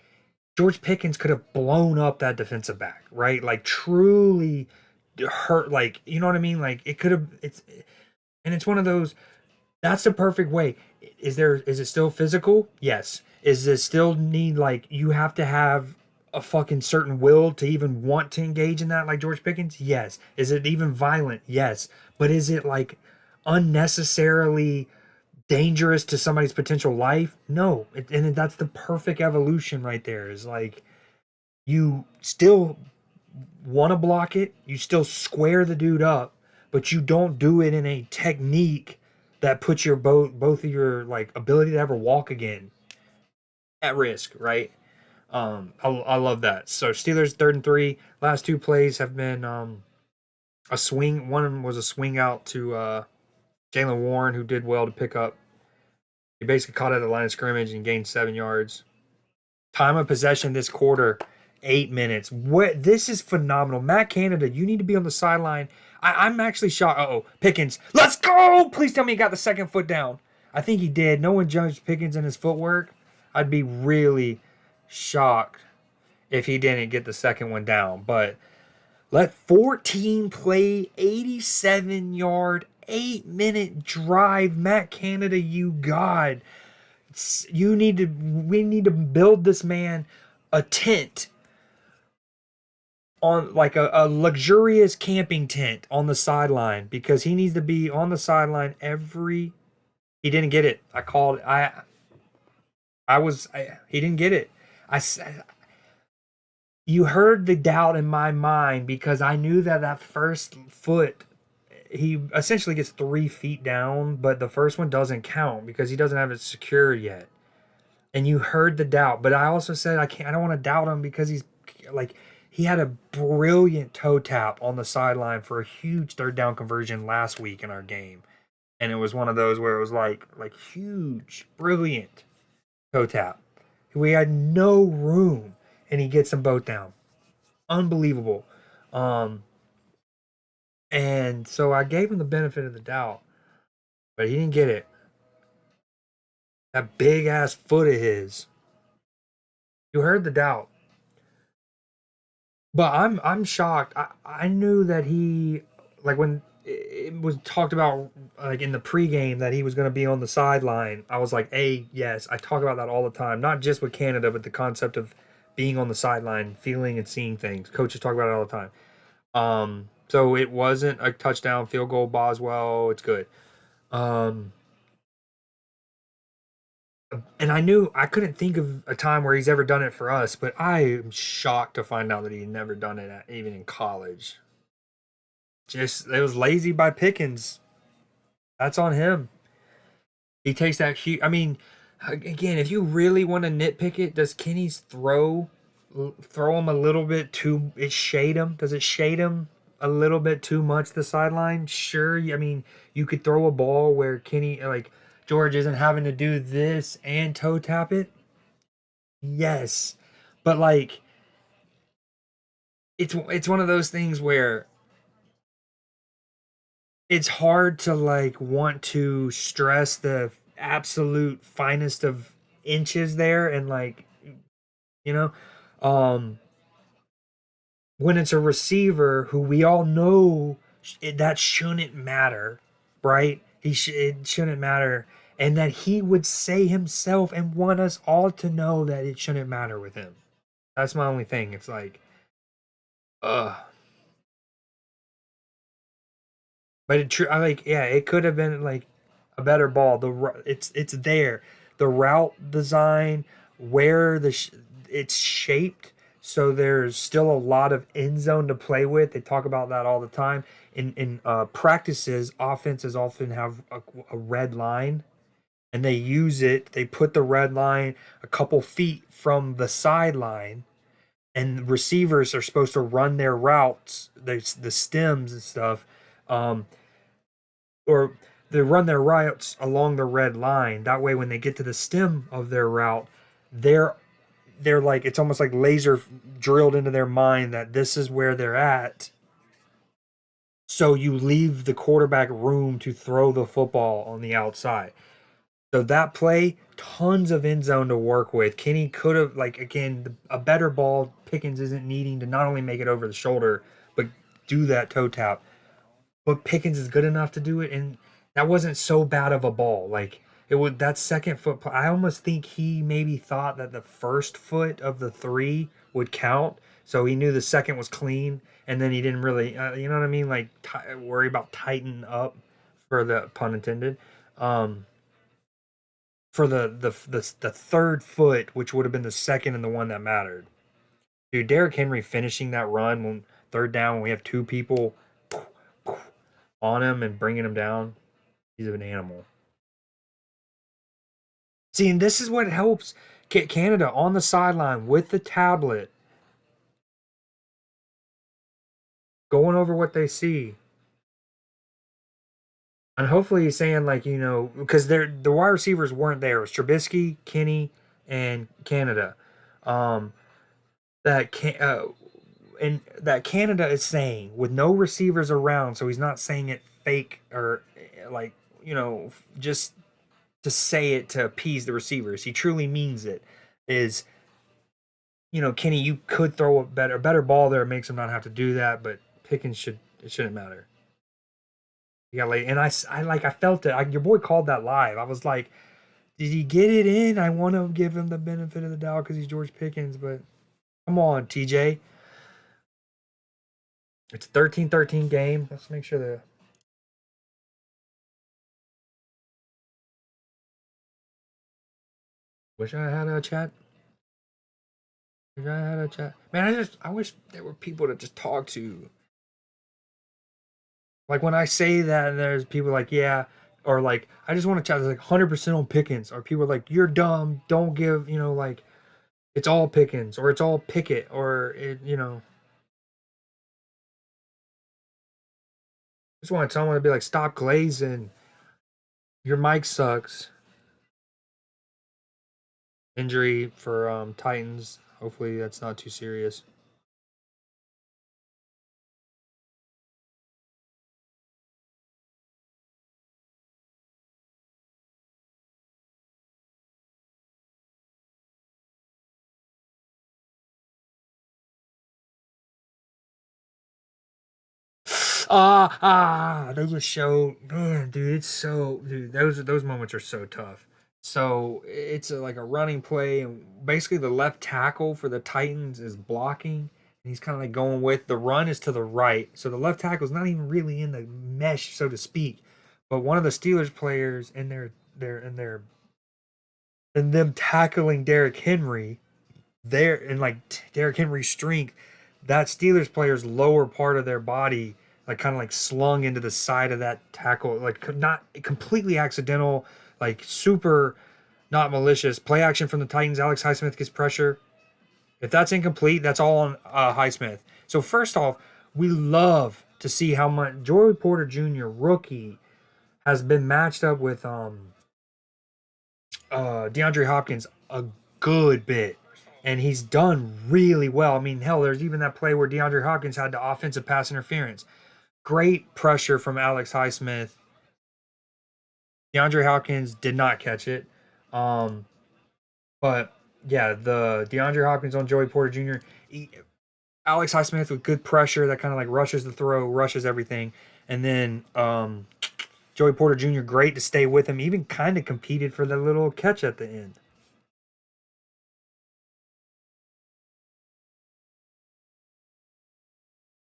Speaker 1: George Pickens could have blown up that defensive back, right? Like truly hurt, like you know what I mean? Like it could have. It's one of those. That's the perfect way. Is it still physical? Yes. Is it still need like you have to have a fucking certain will to even want to engage in that like George Pickens? Yes. Is it even violent? Yes. But is it like unnecessarily dangerous to somebody's potential life? No. And that's the perfect evolution right there. Is like you still want to block it, you still square the dude up, but you don't do it in a technique that puts your both of your like ability to ever walk again at risk, right? I love that. So Steelers 3rd and 3. Last two plays have been a swing. One was a swing out to Jalen Warren, who did well to pick up. He basically caught it at the line of scrimmage and gained 7 yards. Time of possession this quarter, 8 minutes. What this is phenomenal. Matt Canada, you need to be on the sideline. I'm actually shocked. Oh, Pickens, let's go! Please tell me he got the second foot down. I think he did. No one judged Pickens in his footwork. I'd be really shocked if he didn't get the second one down. But let 14 play, 87-yard, 8-minute drive. Matt Canada, you God. We need to build this man a tent on like a luxurious camping tent on the sideline because he needs to be on the sideline every. He didn't get it. I called. He didn't get it. I you heard the doubt in my mind because I knew that first foot he essentially gets 3 feet down, but the first one doesn't count because he doesn't have it secure yet. And you heard the doubt, but I also said I don't want to doubt him because he's like he had a brilliant toe tap on the sideline for a huge third down conversion last week in our game. And it was one of those where it was like huge, brilliant toe tap. We had no room and he gets them both down. unbelievable. Um, and so I gave him the benefit of the doubt, but he didn't get it. That big ass foot of his. You heard the doubt. But I'm shocked. I knew that he, like, when it was talked about, like, in the pregame, that he was going to be on the sideline. I was like, hey, yes, I talk about that all the time, not just with Canada, but the concept of being on the sideline, feeling and seeing things. Coaches talk about it all the time. So it wasn't a touchdown, field goal, Boswell. It's good. Um, and I knew I couldn't think of a time where he's ever done it for us, but I am shocked to find out that he never done it even in college. Just it was lazy by Pickens. That's on him. He takes that huge. I mean, again, if you really want to nitpick it, does Kenny's throw him a little bit too? It shade him. Does it shade him a little bit too much? The sideline. Sure. I mean, you could throw a ball where Kenny, like, George, isn't having to do this and toe tap it. Yes, but like it's one of those things where it's hard to, like, want to stress the absolute finest of inches there, and, like, you know um when it's a receiver who we all know that shouldn't matter, right? It shouldn't matter, and that he would say himself and want us all to know that it shouldn't matter with him. That's my only thing. It's like, ugh. But I like, yeah, it could have been like a better ball. It's there. The route design, where it's shaped, so there's still a lot of end zone to play with. They talk about that all the time. In practices, offenses often have a red line, and they use it. They put the red line a couple feet from the sideline, and receivers are supposed to run their routes, the stems and stuff. Um, or they run their routes along the red line. That way, when they get to the stem of their route, they're they're like, it's almost like laser drilled into their mind that this is where they're at. So you leave the quarterback room to throw the football on the outside. So that play, tons of end zone to work with. Kenny could have, like, again, a better ball. Pickens isn't needing to not only make it over the shoulder, but do that toe tap. But Pickens is good enough to do it, and that wasn't so bad of a ball. Like, it would, that second foot. I almost think he maybe thought that the first foot of the three would count, so he knew the second was clean, and then he didn't really, you know what I mean? Like, worry about tighten up, for the pun intended. Um, for the third foot, which would have been the second and the one that mattered. Dude, Derrick Henry finishing that run when third down when we have two people on him and bringing him down. He's an animal. See, and this is what helps Canada on the sideline with the tablet, going over what they see. And hopefully he's saying, like, because the wide receivers weren't there. It was Trubisky, Kenny, and Canada. Um, that can and that Canada is saying with no receivers around, so he's not saying it fake or, like, just to say it to appease the receivers. He truly means it. Is, Kenny, you could throw a better ball there, makes him not have to do that, but Pickens it shouldn't matter. You got late, and I felt it. Your boy called that live. I was like, did he get it in? I want to give him the benefit of the doubt because he's George Pickens, but come on, TJ. It's 13-13 game. Let's make sure the wish I had a chat. Wish I had a chat. Man, I wish there were people to just talk to. Like, when I say that, and there's people like, yeah, or like, I just want to chat. It's like 100% on Pickens, or people are like, you're dumb. Don't give, like, it's all Pickens, or it's all Pickett, or just want someone to be like, stop glazing. Your mic sucks. Injury for Titans. Hopefully that's not too serious. Those are so, man, dude. It's so, dude. Those moments are so tough. So it's like a running play, and basically the left tackle for the Titans is blocking, and he's kind of like going with the run is to the right. So the left tackle is not even really in the mesh, so to speak. But one of the Steelers players in their and them tackling Derrick Henry, there in like Derrick Henry's strength, that Steelers player's lower part of their body like kind of like slung into the side of that tackle, like not completely accidental, like super not malicious. Play action from the Titans. Alex Highsmith gets pressure. If that's incomplete, that's all on Highsmith. So first off, we love to see how much Joey Porter Jr. rookie has been matched up with DeAndre Hopkins a good bit. And he's done really well. I mean, hell, there's even that play where DeAndre Hopkins had the offensive pass interference. Great pressure from Alex Highsmith. DeAndre Hopkins did not catch it. Um, but yeah, the DeAndre Hopkins on Joey Porter Jr. Alex Highsmith with good pressure that kind of like rushes the throw, rushes everything. And then Joey Porter Jr. great to stay with him, even kind of competed for the little catch at the end.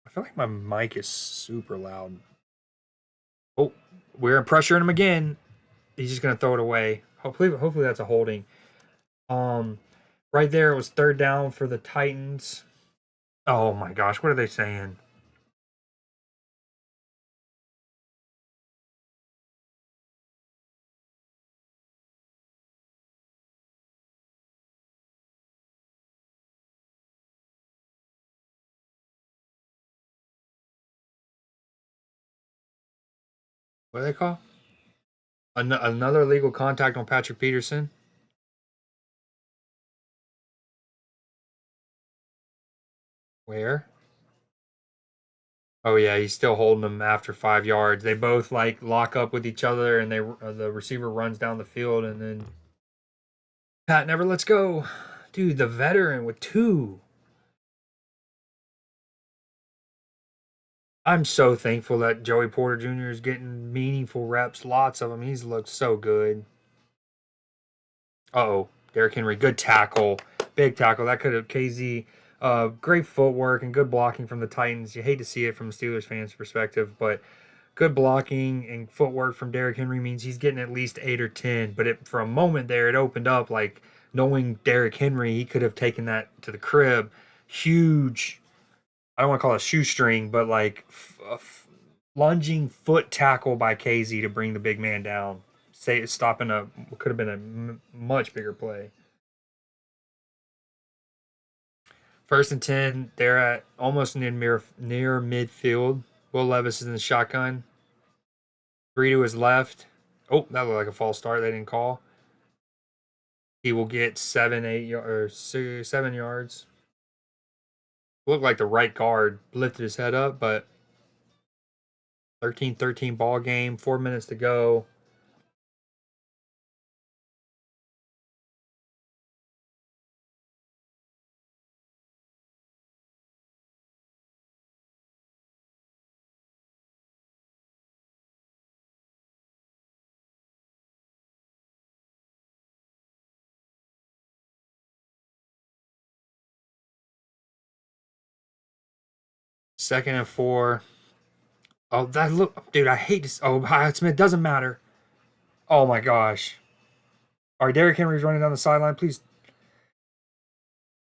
Speaker 1: I feel like my mic is super loud. Oh, we're pressuring him again. He's just gonna throw it away. Hopefully that's a holding. Um, right there, it was third down for the Titans. Oh my gosh, what are they saying? What do they call? Another illegal contact on Patrick Peterson. Where? Oh yeah, he's still holding them after 5 yards. They both like lock up with each other, and the receiver runs down the field, and then Pat never lets go. Dude, the veteran with two. I'm so thankful that Joey Porter Jr. is getting meaningful reps, lots of them. He's looked so good. Oh, Derrick Henry, good tackle, big tackle. That could have KZ. Great footwork and good blocking from the Titans. You hate to see it from a Steelers fans' perspective, but good blocking and footwork from Derrick Henry means he's getting at least 8 or 10. But for a moment there, it opened up like knowing Derrick Henry, he could have taken that to the crib. Huge. I don't want to call it a shoestring, but like lunging foot tackle by KZ to bring the big man down. Say stopping a could have been a much bigger play. First and 10, they're at almost near midfield. Will Levis is in the shotgun. Three to his left. Oh, that looked like a false start. They didn't call. He will get 7 yards. Looked like the right guard lifted his head up, but 13-13 ball game. 4 minutes to go. Second and 4. Oh, that look, dude. I hate this. Oh, Smith doesn't matter. Oh my gosh. All right, Derrick Henry's running down the sideline. Please.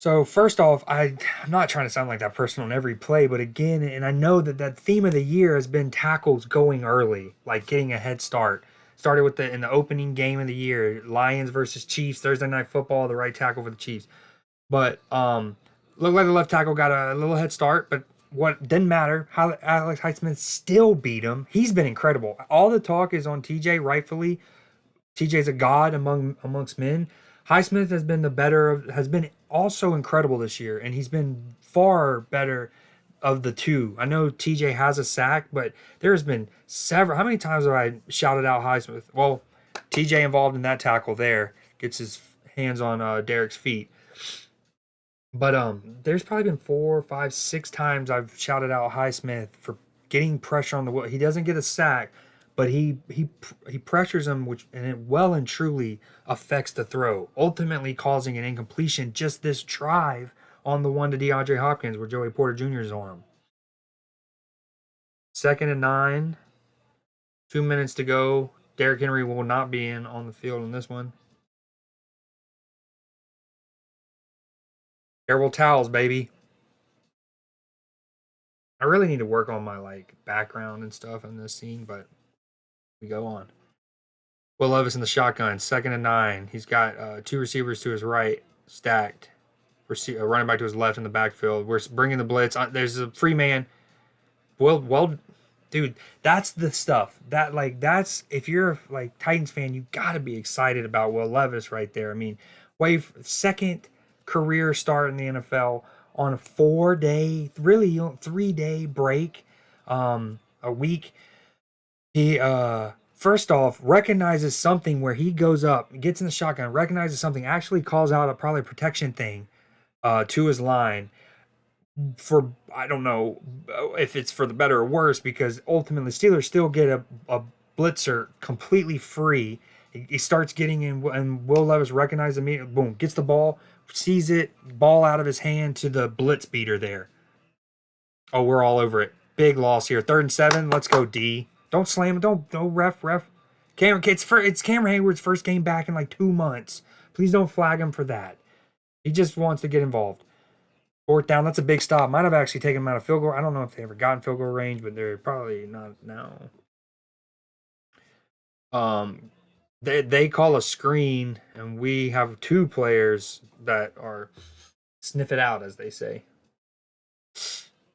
Speaker 1: So first off, I'm not trying to sound like that person on every play, but again, and I know that that theme of the year has been tackles going early, like getting a head start. Started with the in the opening game of the year, Lions versus Chiefs, Thursday night football, the right tackle for the Chiefs. But looked like the left tackle got a little head start, but what didn't matter. How Alex Highsmith still beat him. He's been incredible. All the talk is on TJ, rightfully. TJ's a god amongst men. Highsmith has been the better of has been also incredible this year, and he's been far better of the two. I know TJ has a sack, but there's been several. How many times have I shouted out Highsmith? Well, TJ involved in that tackle there gets his hands on Derek's feet. But there's probably been 4, 5, 6 times I've shouted out Highsmith for getting pressure on the Will. He doesn't get a sack, but he pressures him, which and it well and truly affects the throw, ultimately causing an incompletion. Just this drive on the one to DeAndre Hopkins, where Joey Porter Jr. is on him. 2nd and 9, 2 minutes to go. Derrick Henry will not be on the field in this one. Terrible towels, baby. I really need to work on my like background and stuff in this scene, but we go on. Will Levis in the shotgun, 2nd and 9. He's got 2 receivers to his right, stacked. Running back to his left in the backfield. We're bringing the blitz. There's a free man. Well, dude, that's the stuff that's if you're like Titans fan, you got to be excited about Will Levis right there. I mean, second career start in the NFL on a 4-day, really 3-day break, a week. He first off recognizes something where he goes up, gets in the shotgun, recognizes something, actually calls out a probably protection thing to his line for I don't know if it's for the better or worse, because ultimately Steelers still get a blitzer completely free. He starts getting in, and Will Levis recognizes immediately. Boom, gets the ball, sees it, ball out of his hand to the blitz beater there. Oh, we're all over it. Big loss here. 3rd and 7. Let's go D. Don't slam it. Don't ref. It's Cameron Hayward's first game back in like 2 months. Please don't flag him for that. He just wants to get involved. 4th down. That's a big stop. Might have actually taken him out of field goal. I don't know if they ever got in field goal range, but they're probably not now. They call a screen, and we have 2 players that are sniff it out, as they say.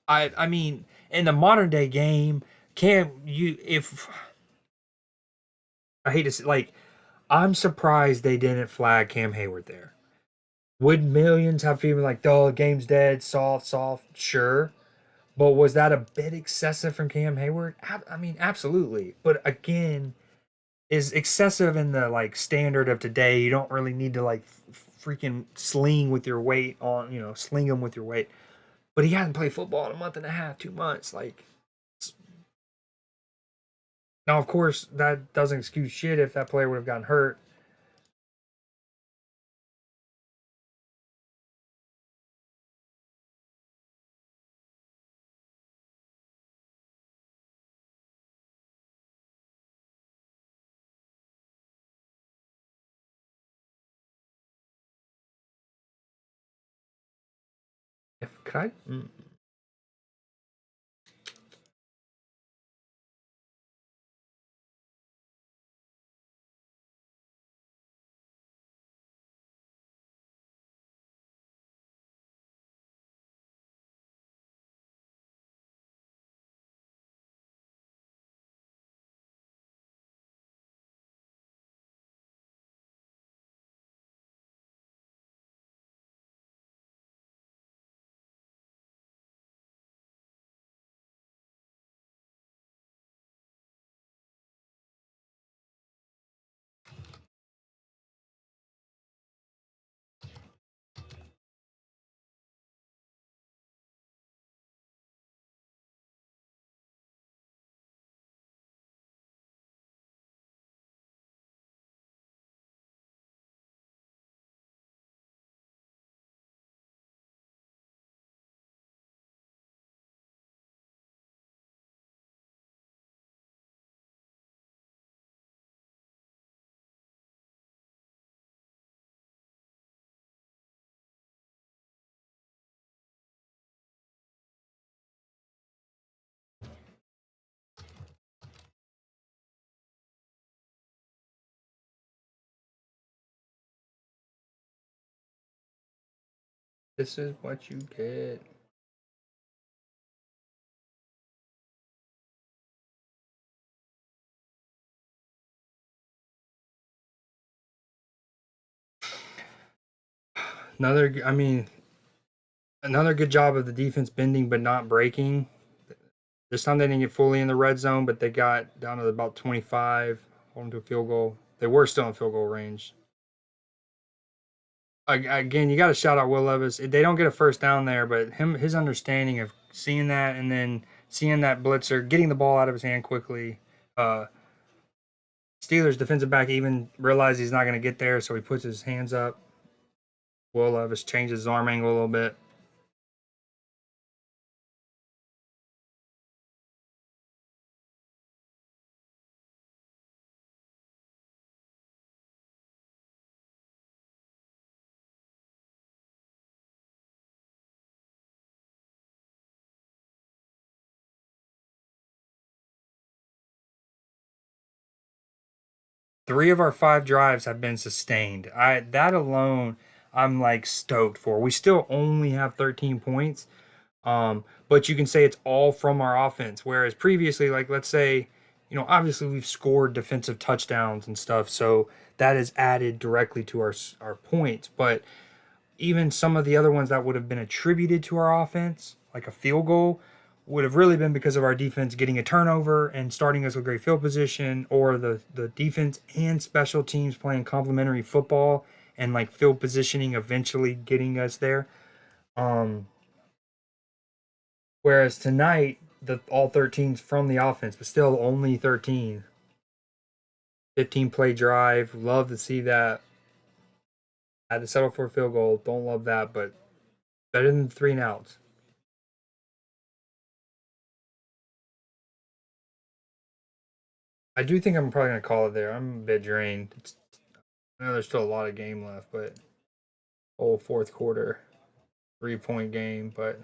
Speaker 1: I mean, in the modern day game, if I hate to say, like, I'm surprised they didn't flag Cam Hayward there. Would millions have people like, oh, the game's dead, soft, sure. But was that a bit excessive from Cam Hayward? I mean, absolutely. But again, is excessive in the like standard of today. You don't really need to like freaking sling with your weight on, sling him with your weight. But he hasn't played football in a month and a half, 2 months. Like, now, of course, that doesn't excuse shit if that player would have gotten hurt. If could I? This is what you get. Another good job of the defense bending but not breaking. This time they didn't get fully in the red zone, but they got down to about 25, holding to a field goal. They were still in field goal range. Again, you got to shout out Will Levis. They don't get a first down there, but his understanding of seeing that and then seeing that blitzer, getting the ball out of his hand quickly. Steelers defensive back even realized he's not going to get there, so he puts his hands up. Will Levis changes his arm angle a little bit. Three of our five drives have been sustained. I that alone, I'm like stoked for. We still only have 13 points, but you can say it's all from our offense. Whereas previously, like let's say, obviously we've scored defensive touchdowns and stuff, so that is added directly to our points. But even some of the other ones that would have been attributed to our offense, like a field goal, would have really been because of our defense getting a turnover and starting us with great field position, or the defense and special teams playing complementary football and like field positioning eventually getting us there. Um, Whereas tonight, the all 13's from the offense, but still only 13. 15 play drive. Love to see that. Had to settle for a field goal. Don't love that, but better than 3 and outs. I do think I'm probably gonna call it there. I'm a bit drained. I know there's still a lot of game left, but whole fourth quarter, 3 point game. But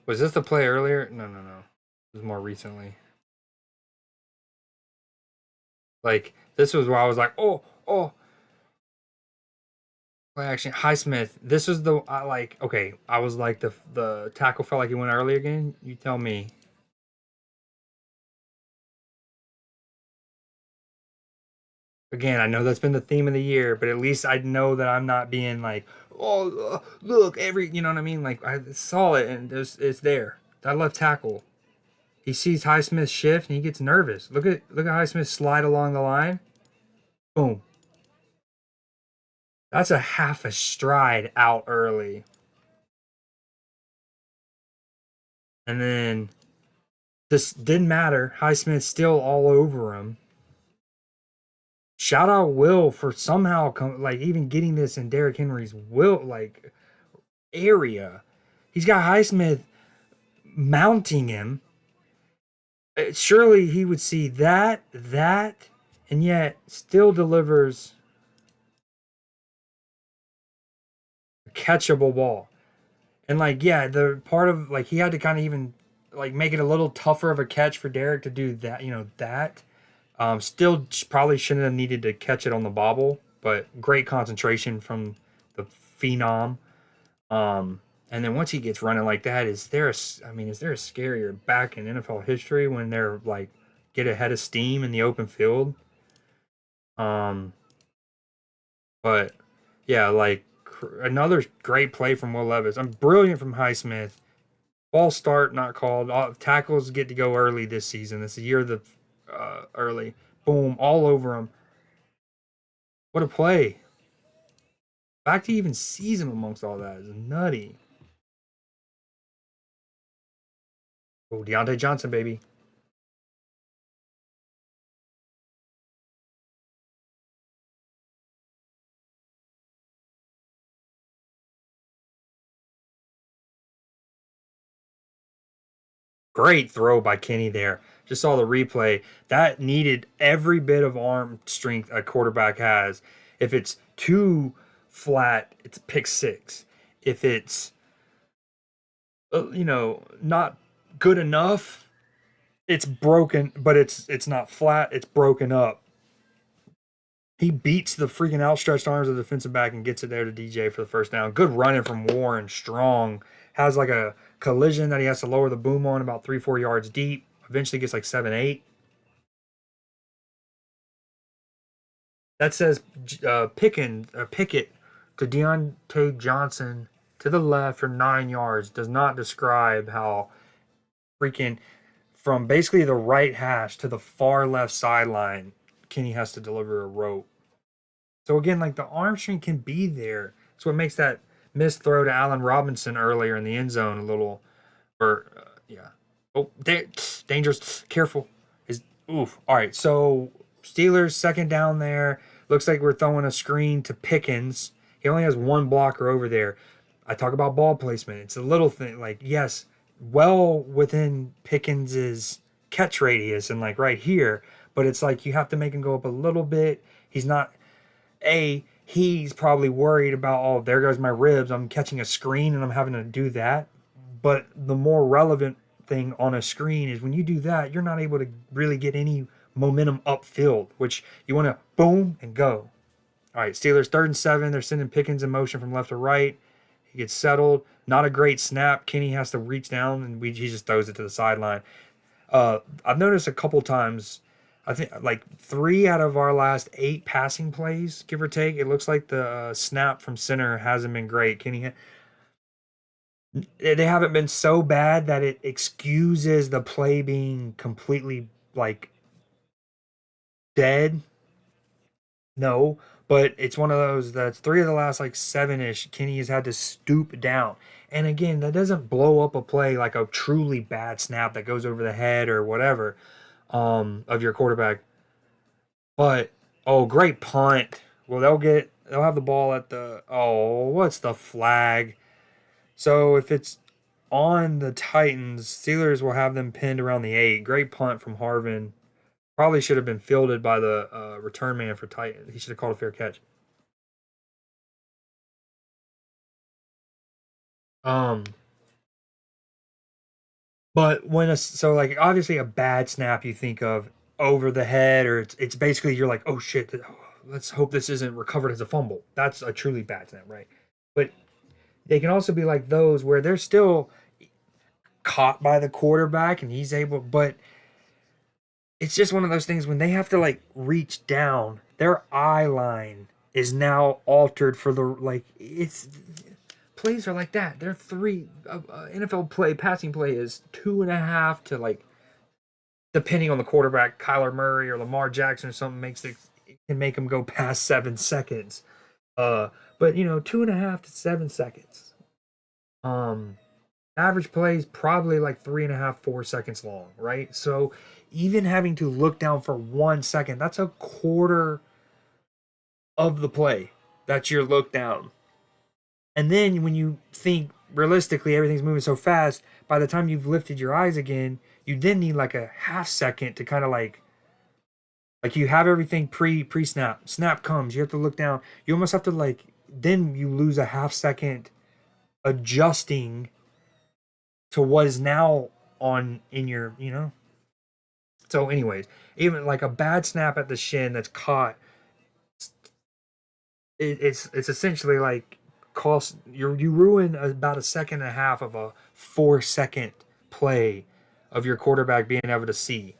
Speaker 1: was this the play earlier? No, no, no. It was more recently. Like this was where I was like, oh, oh, play action. Highsmith. This was the I like. Okay, I was like the tackle felt like he went early again. You tell me. Again, I know that's been the theme of the year, but at least I know that I'm not being like, oh, look, you know what I mean? Like I saw it and it's there. That left tackle. He sees Highsmith shift and he gets nervous. Look at Highsmith slide along the line. Boom. That's a half a stride out early. And then this didn't matter. Highsmith still all over him. Shout out Will for somehow like even getting this in Derrick Henry's will like area. He's got Highsmith mounting him. Surely he would see that, and yet still delivers a catchable ball. And like, yeah, the part of like he had to kind of even like make it a little tougher of a catch for Derek to do that. That. Still probably shouldn't have needed to catch it on the bobble, but great concentration from the phenom. And then once he gets running like that, is there a scarier back in NFL history when they're like get ahead of steam in the open field? Um, but yeah, like another great play from Will Levis. I'm brilliant from Highsmith. Ball start not called. Tackles get to go early this season. It's the year of the early. Boom, all over him. What a play! Fact he even sees him amongst all that is nutty. Oh, Deontay Johnson, baby. Great throw by Kenny there. Just saw the replay. That needed every bit of arm strength a quarterback has. If it's too flat, it's pick six. If it's not good enough. It's broken, but it's not flat. It's broken up. He beats the freaking outstretched arms of the defensive back and gets it there to DJ for the first down. Good running from Warren. Strong. Has like a collision that he has to lower the boom on about 3-4 yards deep. Eventually gets like 7-8. That says Pickett to Deontay Johnson to the left for 9 yards. Does not describe how freaking from basically the right hash to the far left sideline, Kenny has to deliver a rope. So again, like the arm strength can be there. It's what makes that missed throw to Allen Robinson earlier in the end zone a little, or yeah. Oh, dangerous. Careful. Is oof. All right. So Steelers second down there. Looks like we're throwing a screen to Pickens. He only has one blocker over there. I talk about ball placement. It's a little thing. Like yes, well within Pickens's catch radius and like right here, but it's like you have to make him go up a little bit. He's not he's probably worried about, oh, there goes my ribs. I'm catching a screen and I'm having to do that. But the more relevant thing on a screen is when you do that, you're not able to really get any momentum upfield, which you want to boom and go. All right, Steelers 3rd and 7. They're sending Pickens in motion from left to right. He gets settled. Not a great snap. Kenny has to reach down and he just throws it to the sideline. I've noticed a couple times, I think like 3 out of our last 8 passing plays, give or take, it looks like the snap from center hasn't been great. Kenny, they haven't been so bad that it excuses the play being completely like dead. No, but it's one of those that's 3 of the last like 7-ish. Kenny has had to stoop down. And again, that doesn't blow up a play like a truly bad snap that goes over the head or whatever of your quarterback. But oh, great punt. Well, they'll have the ball at the what's the flag? So if it's on the Titans, Steelers will have them pinned around the 8. Great punt from Harvin. Probably should have been fielded by the return man for Titan. He should have called a fair catch. Um, but so like obviously a bad snap you think of over the head or it's basically you're like, oh shit, let's hope this isn't recovered as a fumble. That's a truly bad snap, right? But they can also be like those where they're still caught by the quarterback and he's able, but it's just one of those things when they have to like reach down, their eye line is now altered for the like it's plays are like that. They're NFL play passing play is 2.5 to like depending on the quarterback, Kyler Murray or Lamar Jackson or something can make them go past 7 seconds. But 2.5 to 7 seconds. Um, Average play is probably like 3.5, 4 seconds long, right? So even having to look down for 1 second, that's a quarter of the play that you're looked down. And then when you think realistically everything's moving so fast, by the time you've lifted your eyes again, you then need like a half second to kind of like you have everything pre snap. Snap comes, you have to look down. You almost have to like then you lose a half second adjusting to what is now on in your. So anyways, even like a bad snap at the shin that's caught, it's essentially like cost you ruin about a second and a half of a 4-second play of your quarterback being able to see.